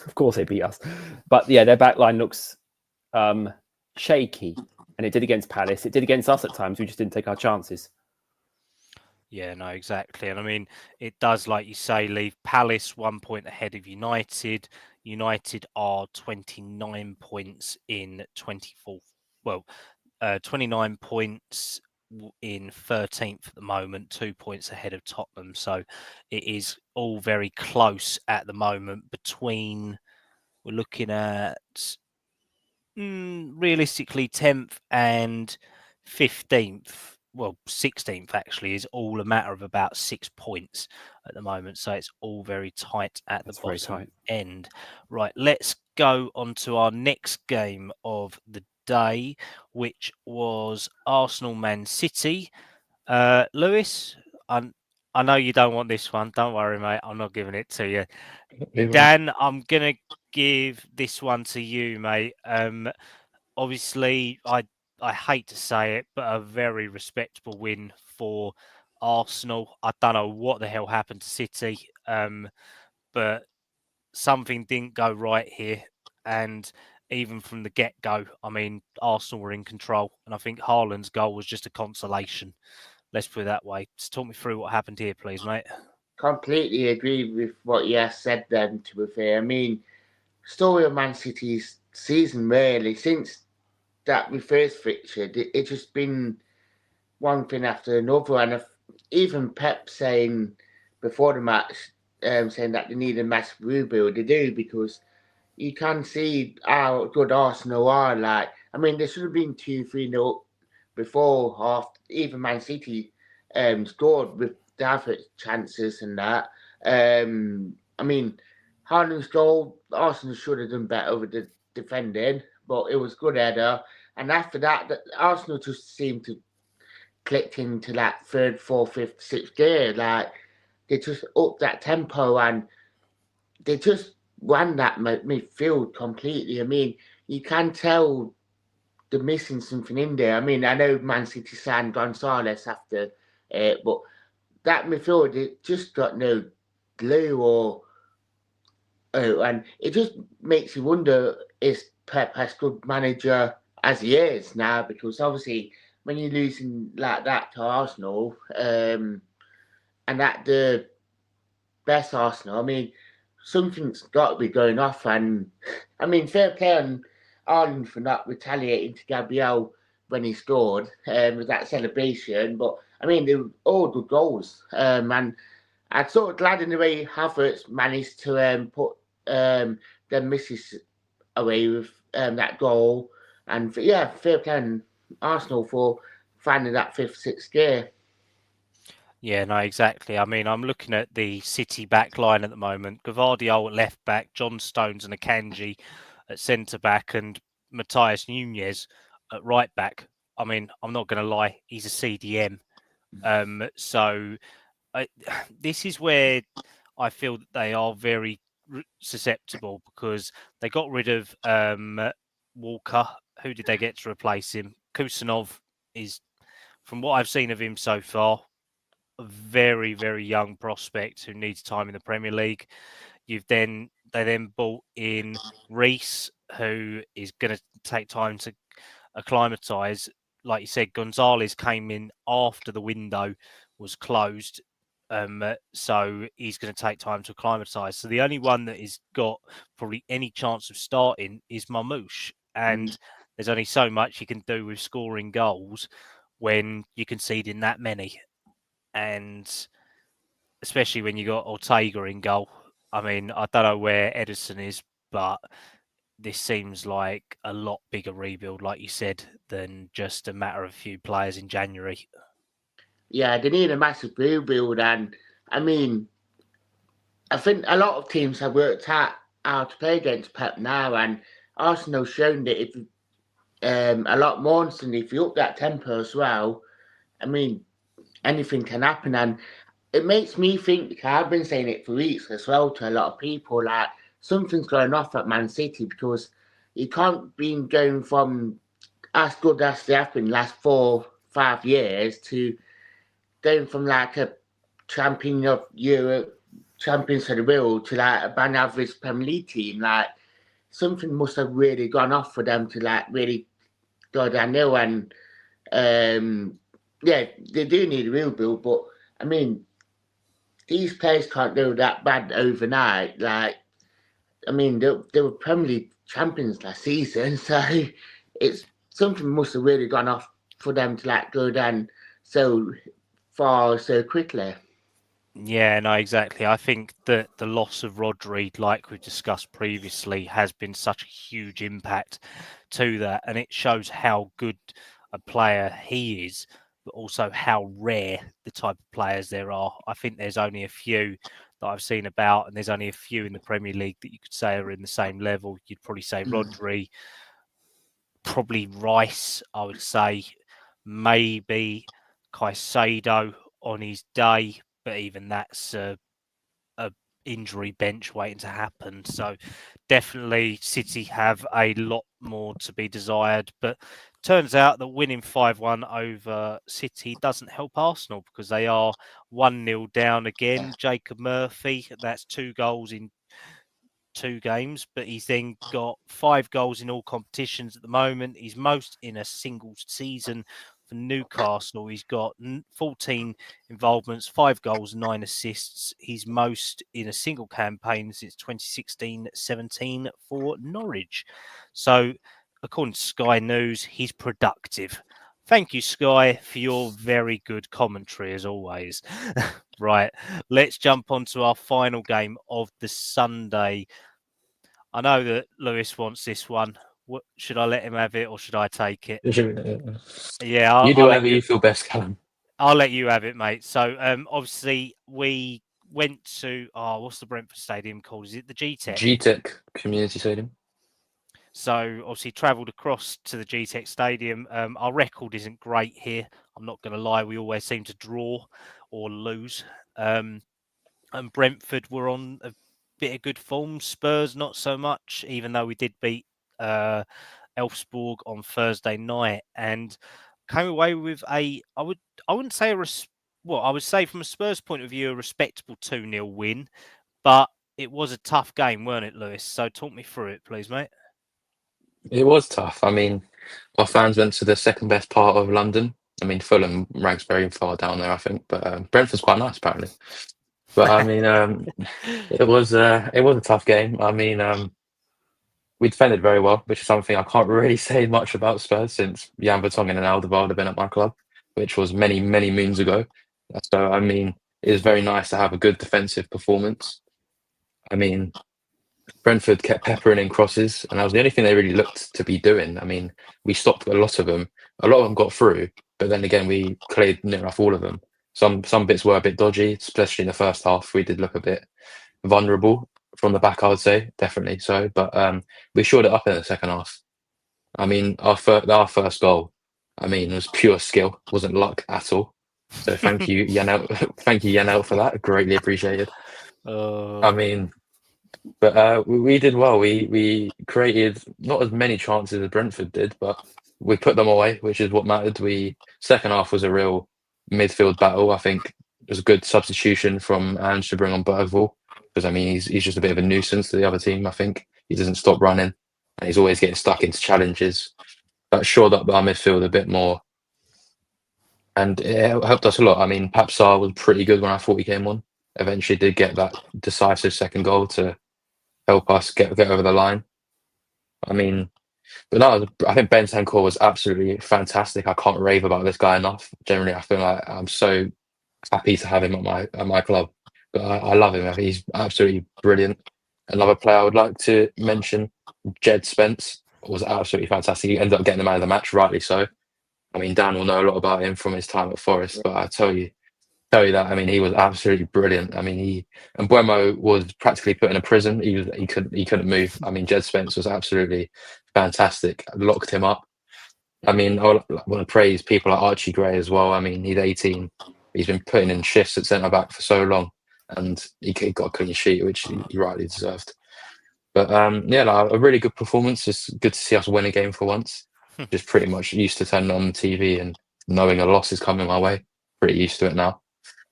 Of course they beat us. But, yeah, their back line looks shaky. And it did against Palace. It did against us at times. We just didn't take our chances. Yeah, no, exactly. And I mean, it does, like you say, leave Palace 1 point ahead of United. United are 29 points in 24. Well, 29 points in 13th at the moment, 2 points ahead of Tottenham. So it is all very close at the moment we're looking at realistically 10th and 15th. Well, 16th actually is all a matter of about 6 points at the moment. So it's all very tight at the bottom end. Right, let's go on to our next game of the day, which was Arsenal Man City. Lewis, I I know you don't want this one. Don't worry, mate. I'm not giving it to you. Either way. Dan, I'm going to give this one to you, mate. Obviously, I hate to say it, but a very respectable win for Arsenal. I don't know what the hell happened to City, but something didn't go right here. And even from the get-go, I mean, Arsenal were in control. And I think Haaland's goal was just a consolation. Let's put it that way. Just talk me through what happened here, please, mate. Completely agree with what you said then, to be fair. I mean, story of Man City's season, really, since that we first fixtured, it's just been one thing after another. And even Pep saying before the match, saying that they need a massive rebuild, they do, because you can see how good Arsenal are. Like, I mean, there should have been 2-3-0 before half. Even Man City scored with their other chances and that. I mean, Haaland's goal, Arsenal should have done better with the defending, but it was good header. And after that, Arsenal just seemed to click into that third, fourth, fifth, sixth gear. Like, they just upped that tempo and they just ran that midfield completely. I mean, you can tell they're missing something in there. I mean, I know Man City signed Gonzalez after it, but that midfield, it just got no glue or. Oh, and it just makes you wonder, is Pep as good manager as he is now? Because obviously, when you're losing like that to Arsenal, and at the best Arsenal, I mean, something's got to be going off. And I mean, fair play on Ireland for not retaliating to Gabriel when he scored with that celebration. But I mean, they were all good goals. And I'm sort of glad in the way Havertz managed to put their misses away with that goal. And yeah, fair play on Arsenal for finding that fifth, sixth gear. Yeah, no, exactly. I mean, I'm looking at the City back line at the moment. Gvardiol at left back, John Stones and Akanji at centre back, and Matthias Nunez at right back. I mean, I'm not going to lie, he's a CDM. So this is where I feel that they are very susceptible, because they got rid of Walker. Who did they get to replace him? Kusanov is, from what I've seen of him so far, a very, very young prospect who needs time in the Premier League. They then brought in Reece, who is going to take time to acclimatise. Like you said, Gonzalez came in after the window was closed, so he's going to take time to acclimatise. So the only one that has got probably any chance of starting is Marmoush, and there's only so much you can do with scoring goals when you're conceding that many. And especially when you got Ortega in goal. I mean, I don't know where Edison is, but this seems like a lot bigger rebuild, like you said, than just a matter of a few players in January. Yeah, they need a massive rebuild, and I mean, I think a lot of teams have worked out how to play against Pep now, and Arsenal shown that if a lot more instantly, if you up that tempo as well, I mean, anything can happen. And it makes me think, I've been saying it for weeks as well to a lot of people, like something's going off at Man City, because you can't be going from as good as they have been last 4-5 years to going from like a champion of Europe, champions of the world, to like a bang average Premier League team. Like, something must have really gone off for them to like really go downhill. And yeah, they do need a real build, but I mean, these players can't do that bad overnight. Like, I mean, they were Premier League champions last season, so it's something must have really gone off for them to like go down so far so quickly. Yeah, no, exactly. I think that the loss of Rodri, like we discussed previously, has been such a huge impact to that. And it shows how good a player he is, but also how rare the type of players there are. I think there's only a few that I've seen about, and there's only a few in the Premier League that you could say are in the same level. You'd probably say Rodri, probably Rice, I would say, maybe Caicedo on his day. but even that's a injury bench waiting to happen. So definitely City have a lot more to be desired. But turns out that winning 5-1 over City doesn't help Arsenal because they are 1-0 down again. Jacob Murphy, that's 2 goals in 2 games, but he's then got 5 goals in all competitions at the moment. He's most in a single season for Newcastle. He's got 14 involvements, 5 goals, 9 assists. He's most in a single campaign since 2016-17 for Norwich. So, according to Sky News, he's productive. Thank you, Sky, for your very good commentary as always. Right, let's jump on to our final game of the Sunday. I know that Lewis wants this one. Should I let him have it or should I take it? Yeah, You do whatever you feel best, Kallum. I'll let you have it, mate. So, obviously, we went to what's the Brentford Stadium called? Is it the GTEC? GTEC Community Stadium. So, obviously, travelled across to the GTEC Stadium. Our record isn't great here. I'm not going to lie. We always seem to draw or lose. And Brentford were on a bit of good form. Spurs not so much, even though we did beat Elfsborg on Thursday night and came away with I wouldn't say I would say from a Spurs point of view a respectable 2-0 win, but it was a tough game, weren't it, Lewis? So talk me through it, please, mate. It was tough. I mean, our fans went to the second best part of London. I mean, Fulham ranks very far down there, I think, but Brentford's quite nice, apparently. But I mean, it was a tough game. I mean, we defended very well, which is something I can't really say much about Spurs since Jan Vertonghen and Alderweireld have been at my club, which was many, many moons ago. So, I mean, it was very nice to have a good defensive performance. I mean, Brentford kept peppering in crosses, and that was the only thing they really looked to be doing. I mean, we stopped a lot of them. A lot of them got through, but then again, we cleared near enough all of them. Some bits were a bit dodgy, especially in the first half. We did look a bit vulnerable from the back, I would say, definitely so. But we shored it up in the second half. I mean, our first goal, I mean, was pure skill, wasn't luck at all. So thank you, Janelt. Thank you, Janelt, for that. Greatly appreciated. I mean, but we did well. We created not as many chances as Brentford did, but we put them away, which is what mattered. Second half was a real midfield battle. I think it was a good substitution from Ange to bring on Bergvall because I mean he's just a bit of a nuisance to the other team. I think he doesn't stop running and he's always getting stuck into challenges. That shored up our midfield a bit more, and it helped us a lot. I mean, Papsar was pretty good when I thought he came on. Eventually, did get that decisive second goal to help us get over the line. I mean, but no, I think Bentancur was absolutely fantastic. I can't rave about this guy enough. Generally, I feel like I'm so happy to have him at my club. But I love him. I think he's absolutely brilliant. Another player I would like to mention, Jed Spence, was absolutely fantastic. He ended up getting the man of the match, rightly so. I mean, Dan will know a lot about him from his time at Forest, but I tell you that. I mean, he was absolutely brilliant. I mean, and Buemo was practically put in a prison. He couldn't move. I mean, Jed Spence was absolutely fantastic. Locked him up. I mean, I want to praise people like Archie Gray as well. I mean, he's 18. He's been putting in shifts at centre back for so long, and he got a clean sheet, which he rightly deserved. But yeah, a really good performance. It's good to see us win a game for once. Just pretty much used to turning on the TV and knowing a loss is coming my way. Pretty used to it now.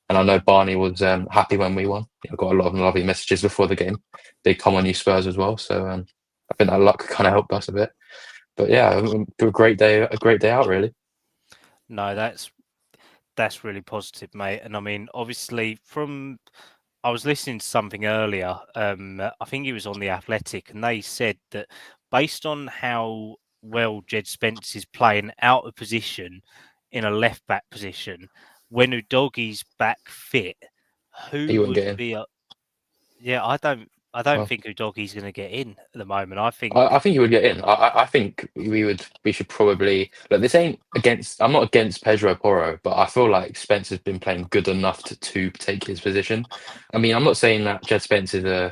And I know Barney was happy when we won. I got a lot of lovely messages before the game. They come on you Spurs as well. So I think that luck kind of helped us a bit. But yeah, a great day out, really. No, that's really positive, mate. And I mean, obviously, I was listening to something earlier. I think it was on The Athletic, and they said that based on how well Jed Spence is playing out of position in a left back position, when Udogi's back fit, who would be a? Yeah, I don't think Udogi's going to get in at the moment. I think he would get in. I think we should probably look. This ain't against. I'm not against Pedro Porro, but I feel like Spence has been playing good enough to take his position. I mean, I'm not saying that Jed Spence is a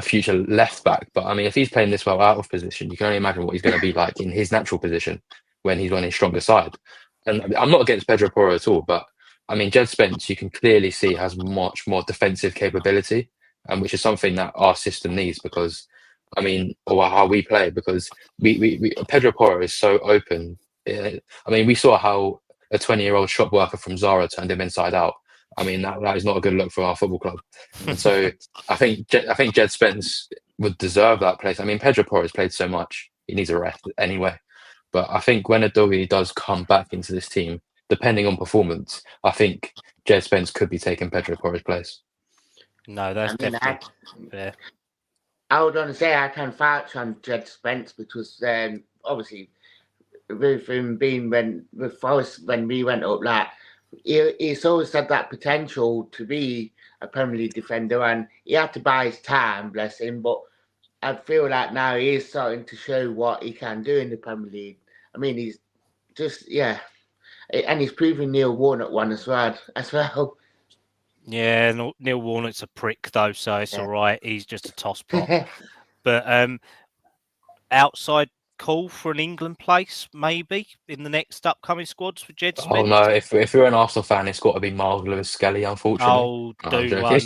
future left back, but I mean, if he's playing this well out of position, you can only imagine what he's going to be like in his natural position when he's on his stronger side. And I'm not against Pedro Porro at all, but I mean, Jed Spence, you can clearly see has much more defensive capability, which is something that our system needs because, I mean, or how we play because we Pedro Porro is so open. I mean, we saw how a 20-year-old shop worker from Zara turned him inside out. I mean, that is not a good look for our football club. And so I think Jed Spence would deserve that place. I mean, Pedro Porro has played so much; he needs a rest anyway. But I think when Adobe does come back into this team, depending on performance, I think Jed Spence could be taking Pedro Porro's place. No, that's definitely fair. I would want to say I can vouch on Jed Spence because obviously with him being with Forest when we went up, like he's always had that potential to be a Premier League defender, and he had to buy his time, bless him. But I feel like now he is starting to show what he can do in the Premier League. I mean, he's just and he's proving Neil Warnock one as well. Yeah, Neil Warnock's a prick though, so it's all right. He's just a toss pot. But outside call for an England place, maybe in the next upcoming squads for Jed Spence. Oh no! If you're an Arsenal fan, it's got to be Miles Lewis-Skelly, unfortunately. Oh, do one.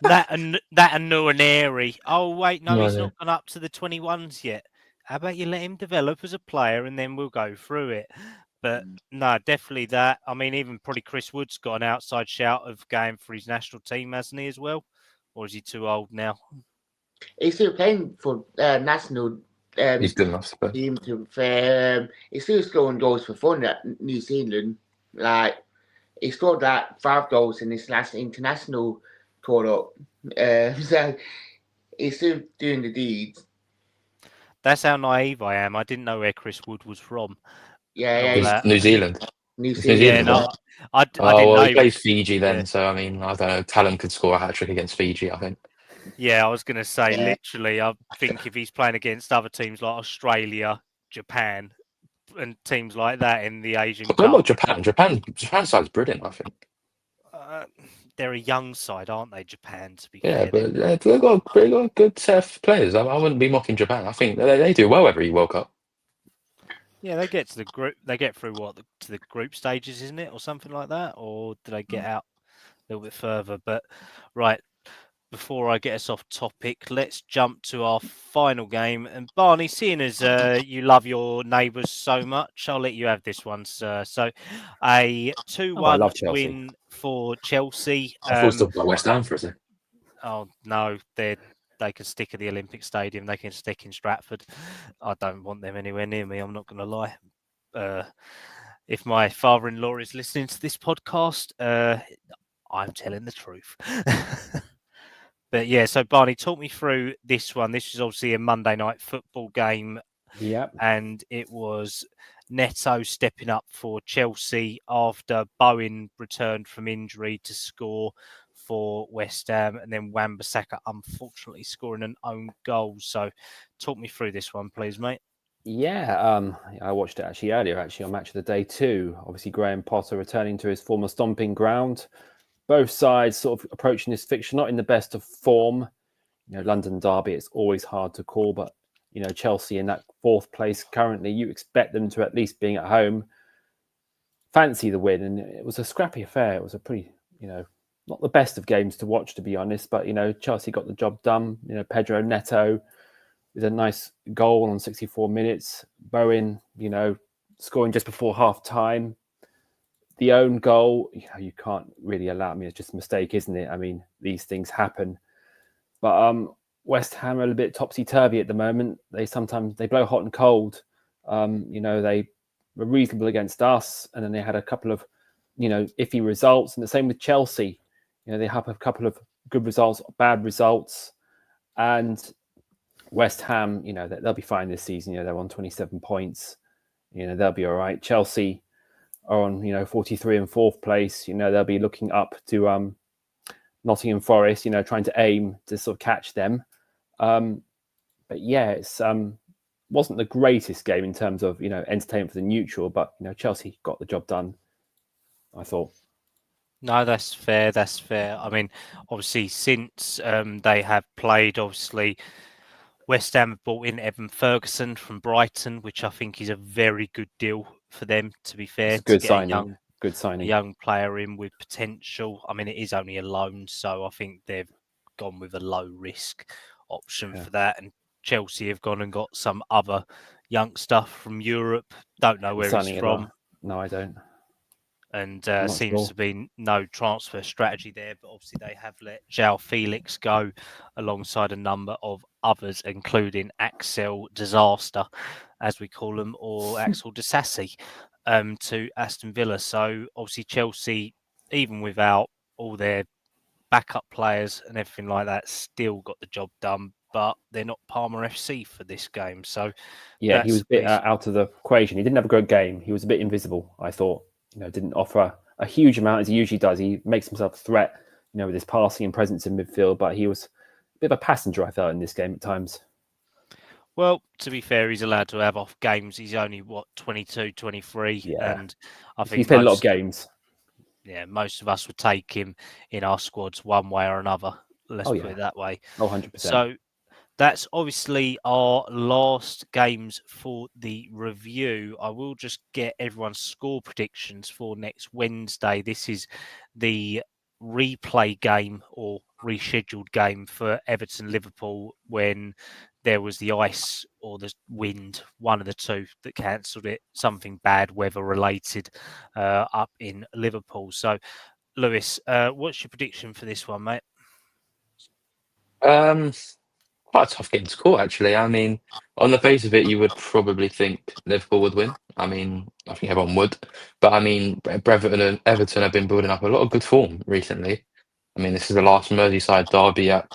that and Nuaneri. Oh wait, no, he's not gone up to the 21s yet. How about you let him develop as a player and then we'll go through it. But no, definitely that. I mean, even probably Chris Wood's got an outside shout of going for his national team, hasn't he, as well? Or is he too old now? He's still playing for national he's good enough team to fair. He's still scoring goals for fun at New Zealand. Like he scored like 5 goals in his last international call up. So he's still doing the deeds. That's how naive I am. I didn't know where Chris Wood was from. Yeah, New Zealand. Yeah, no, I didn't know. He plays Fiji then, so I mean, I don't know. Kallum could score a hat-trick against Fiji, I think. Yeah, I was going to say, literally, I think if he's playing against other teams like Australia, Japan, and teams like that in the Asian Cup. Not Japan. Japan's side's brilliant, I think. They're a young side, aren't they, Japan, to be fair? But they've got a good set of players. I wouldn't be mocking Japan. I think they do well every World Cup. Yeah, they get to the group. They get through to the group stages, isn't it, or something like that? Or do they get out a little bit further? But right, before I get us off topic, let's jump to our final game. And Barney, seeing as you love your neighbours so much, I'll let you have this one, sir. So, a 2-1 win for Chelsea. I thought it was talking about West Ham for a second. Oh no, they can stick at the Olympic Stadium. They can stick in Stratford. I don't want them anywhere near me. I'm not going to lie. If my father-in-law is listening to this podcast, I'm telling the truth. But yeah, so Barney, talk me through this one. This is obviously a Monday night football game. Yep. And it was Neto stepping up for Chelsea after Bowen returned from injury to score for West Ham, and then Wan-Bissaka unfortunately scoring an own goal. So talk me through this one, please, mate. Yeah, I watched it earlier on Match of the Day 2. Obviously, Graham Potter returning to his former stomping ground. Both sides sort of approaching this fixture, not in the best of form. You know, London derby, it's always hard to call, but, you know, Chelsea in that 4th place currently, you expect them to, at least being at home, fancy the win. And it was a scrappy affair. It was a pretty, you know, not the best of games to watch, to be honest, but, you know, Chelsea got the job done. You know, Pedro Neto with a nice goal on 64 minutes. Bowen, you know, scoring just before half time. The own goal, you know, you can't really allow. I mean, it's just a mistake, isn't it? I mean, these things happen. But West Ham are a little bit topsy-turvy at the moment. They blow hot and cold. You know, they were reasonable against us, and then they had a couple of, you know, iffy results. And the same with Chelsea. You know, they have a couple of good results, bad results. And West Ham, you know, they'll be fine this season. You know, they're on 27 points. You know, they'll be all right. Chelsea are on, you know, 43 and 4th place. You know, they'll be looking up to Nottingham Forest, you know, trying to aim to sort of catch them. But yeah, it's wasn't the greatest game in terms of, you know, entertainment for the neutral, but, you know, Chelsea got the job done, I thought. No, that's fair. That's fair. I mean, obviously, since they have played, obviously, West Ham have brought in Evan Ferguson from Brighton, which I think is a very good deal for them, to be fair. It's a good signing. Good a signing. young player in with potential. I mean, it is only a loan, so I think they've gone with a low risk option for that. And Chelsea have gone and got some other youngster from Europe. Don't know where he's Signing from. No, I don't. And I'm not seems sure. to be no transfer strategy there, but obviously they have let João Felix go alongside a number of others, including Axel Disaster, as we call him, or Axel Disassi, to Aston Villa. So obviously Chelsea, even without all their backup players and everything like that, still got the job done, but they're not Palmer FC for this game. So Yeah, he was a bit that's out of the equation. He didn't have a great game. He was a bit invisible, I thought. Didn't offer a huge amount as he usually does. He makes himself a threat, with his passing and presence in midfield, but he was a bit of a passenger, I felt, in this game at times. Well, to be fair, he's allowed to have off games. He's only, 22, 23. Yeah. And I He's think played a lot of games. Yeah, most of us would take him in our squads one way or another. Let's put it that way. 100%. So that's obviously our last games for the review. I will just get everyone's score predictions for next Wednesday. This is the replay game or rescheduled game for Everton Liverpool when there was the ice or the wind, one of the two, that cancelled it, something bad weather related up in Liverpool. So, Lewis, what's your prediction for this one, mate? Quite a tough game to call, actually. I mean, on the face of it, you would probably think Liverpool would win. I mean, I think everyone would. But I mean, Everton and Everton have been building up a lot of good form recently. I mean, this is the last Merseyside derby at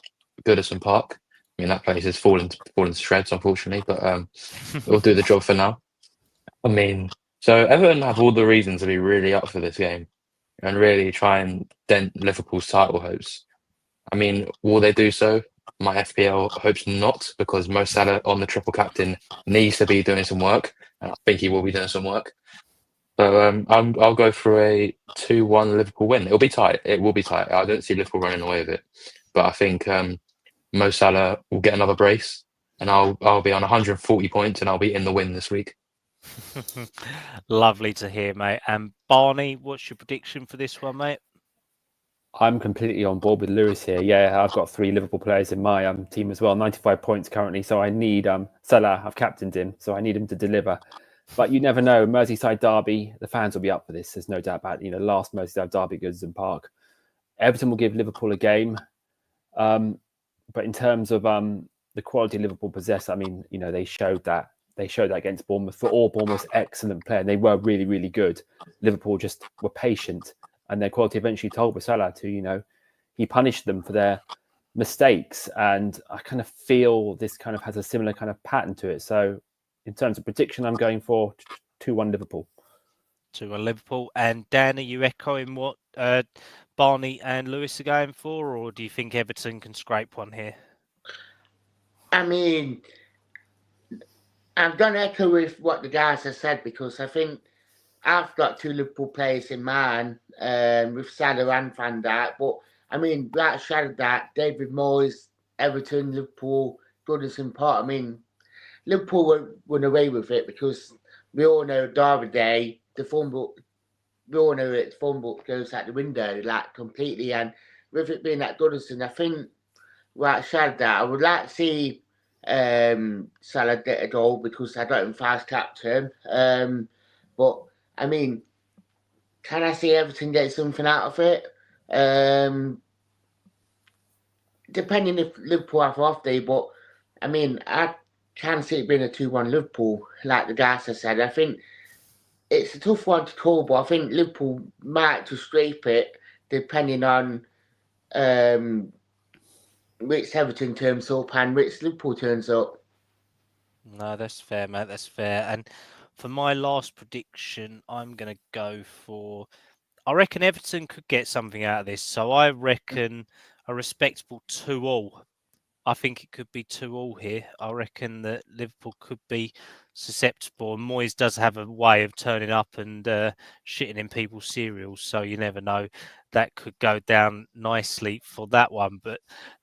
Goodison Park. I mean, that place is falling to shreds, unfortunately, but it'll do the job for now. I mean, so Everton have all the reasons to be really up for this game and really try and dent Liverpool's title hopes. I mean, will they do so? My FPL hopes not, because Mo Salah on the triple captain needs to be doing some work, and I think he will be doing some work. So I'll go for a 2-1 Liverpool win. It'll be tight. It will be tight. I don't see Liverpool running away with it, but I think Mo Salah will get another brace, and I'll be on 140 points, and I'll be in the win this week. Lovely to hear, mate. And Barney, what's your prediction for this one, mate? I'm completely on board with Lewis here. Yeah, I've got 3 Liverpool players in my team as well, 95 points currently. So I need Salah. I've captained him, so I need him to deliver. But you never know. Merseyside derby, the fans will be up for this. There's no doubt about it. Last Merseyside derby at Goodison Park. Everton will give Liverpool a game. But in terms of the quality Liverpool possess, I mean, they showed that. They showed that against Bournemouth. For all Bournemouth's excellent player, they were really, really good. Liverpool just were patient. And their quality eventually told with Salah to, he punished them for their mistakes. And I kind of feel this kind of has a similar kind of pattern to it. So in terms of prediction, I'm going for 2-1 Liverpool. 2-1 Liverpool. And Dan, are you echoing what Barney and Lewis are going for, or do you think Everton can scrape one here? I mean, I'm going to echo with what the guys have said, because I think I've got 2 Liverpool players in mind, with Salah and Van Dijk. But I mean, like Shadow that, David Moyes, Everton, Liverpool, Goodison Park. I mean, Liverpool won't run away with it, because we all know Derby Day, the form book. We all know that the form book goes out the window, like, completely. And with it being at Goodison, I think, like Shadow that, I would like to see Salah get a goal, because I don't fast captain. But I mean, can I see Everton get something out of it? Depending if Liverpool have off day, but I mean, I can see it being a 2-1 Liverpool, like the guys have said. I think it's a tough one to call, but I think Liverpool might just scrape it, depending on which Everton turns up and which Liverpool turns up. No, that's fair, mate. That's fair. And for my last prediction, I'm going to go for... I reckon Everton could get something out of this. So I reckon a respectable 2-2. I think it could be 2-2 here. I reckon that Liverpool could be susceptible. And Moyes does have a way of turning up and shitting in people's cereals. So you never know. That could go down nicely for that one. But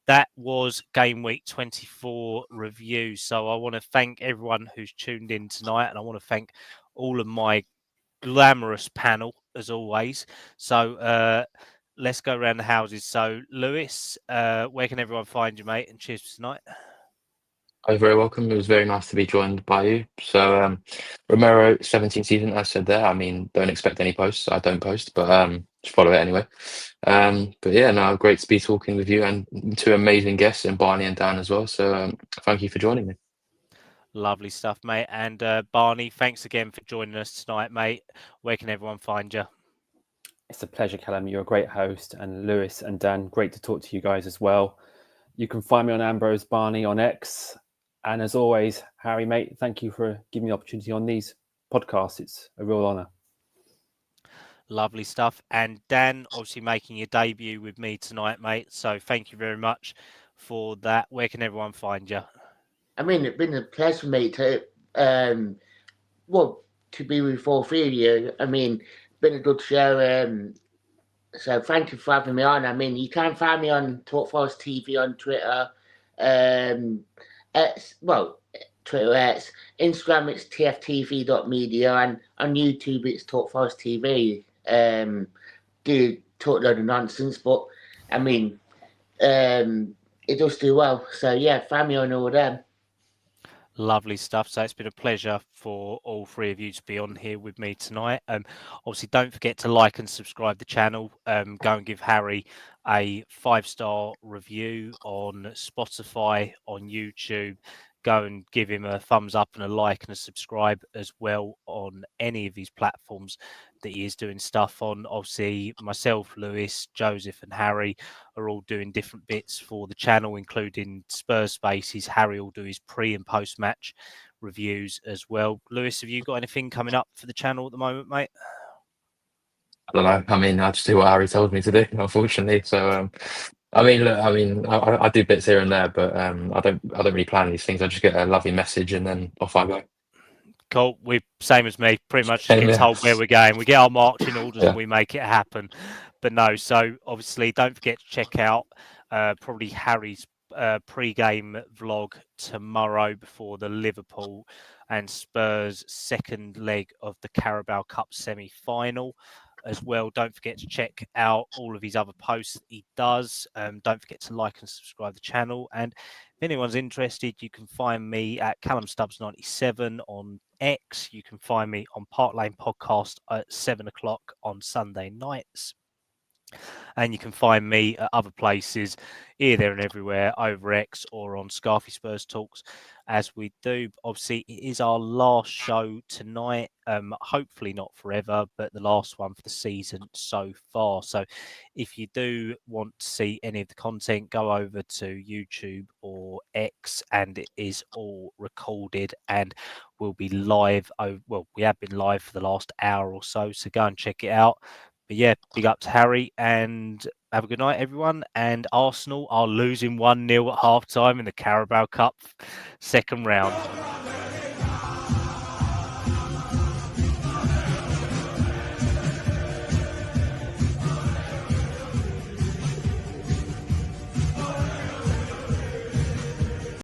that was Gameweek 24 review. So I want to thank everyone who's tuned in tonight. And I want to thank all of my glamorous panel as always. So let's go around the houses. So Lewis, where can everyone find you, mate? And cheers for tonight. You're very welcome. It was very nice to be joined by you. So Romero, 17th season, as I said there. I mean, don't expect any posts. I don't post, but just follow it anyway. But yeah, no, great to be talking with you and two amazing guests, and Barney and Dan as well. So thank you for joining me. Lovely stuff, mate. And Barney, thanks again for joining us tonight, mate. Where can everyone find you? It's a pleasure, Kallum. You're a great host. And Lewis and Dan, great to talk to you guys as well. You can find me on Ambrose Barney on X. And as always, Harry, mate, thank you for giving me the opportunity on these podcasts. It's a real honour. Lovely stuff. And Dan, obviously making your debut with me tonight, mate. So thank you very much for that. Where can everyone find you? I mean, it's been a pleasure, mate, to be with all three of you. I mean, it's been a good show. So thank you for having me on. I mean, you can find me on Talk Forest TV on Twitter. Twitter X. Instagram, it's tftv.media. And on YouTube, it's Talk Forest TV. Do talk a load of nonsense, but I mean, it does do well. So yeah, find me on all them. Lovely stuff. So it's been a pleasure for all three of you to be on here with me tonight. Obviously, don't forget to like and subscribe the channel. Go and give Harry a 5-star review on Spotify, on YouTube. Go and give him a thumbs up and a like and a subscribe as well on any of his platforms that he is doing stuff on. Obviously, myself, Lewis, Joseph and Harry are all doing different bits for the channel, including Spurs Spaces. Harry will do his pre and post match reviews as well. Lewis, have you got anything coming up for the channel at the moment, mate? I don't know. I mean, I just do what Harry told me to do, unfortunately. So I mean, look, I do bits here and there, but I don't really plan these things. I just get a lovely message and then off I go. Cool. We same as me. Pretty much just get told where we're going. We get our marching orders and we make it happen. But no. So obviously, don't forget to check out probably Harry's pre-game vlog tomorrow before the Liverpool and Spurs second leg of the Carabao Cup semi-final. As well, don't forget to check out all of his other posts that he does. Don't forget to like and subscribe the channel. And if anyone's interested, you can find me at Kallum Stubbs 97 on X. You can find me on Park Lane Podcast at 7 o'clock on Sunday nights. And you can find me at other places, here, there, and everywhere, over X or on Scarfey Spurs Talks, as we do. Obviously, it is our last show tonight. Hopefully not forever, but the last one for the season so far. So if you do want to see any of the content, go over to YouTube or X, and it is all recorded and will be live. Well, we have been live for the last hour or so, so go and check it out. But yeah, big up to Harry and have a good night, everyone. And Arsenal are losing 1-0 at half time in the Carabao Cup second round.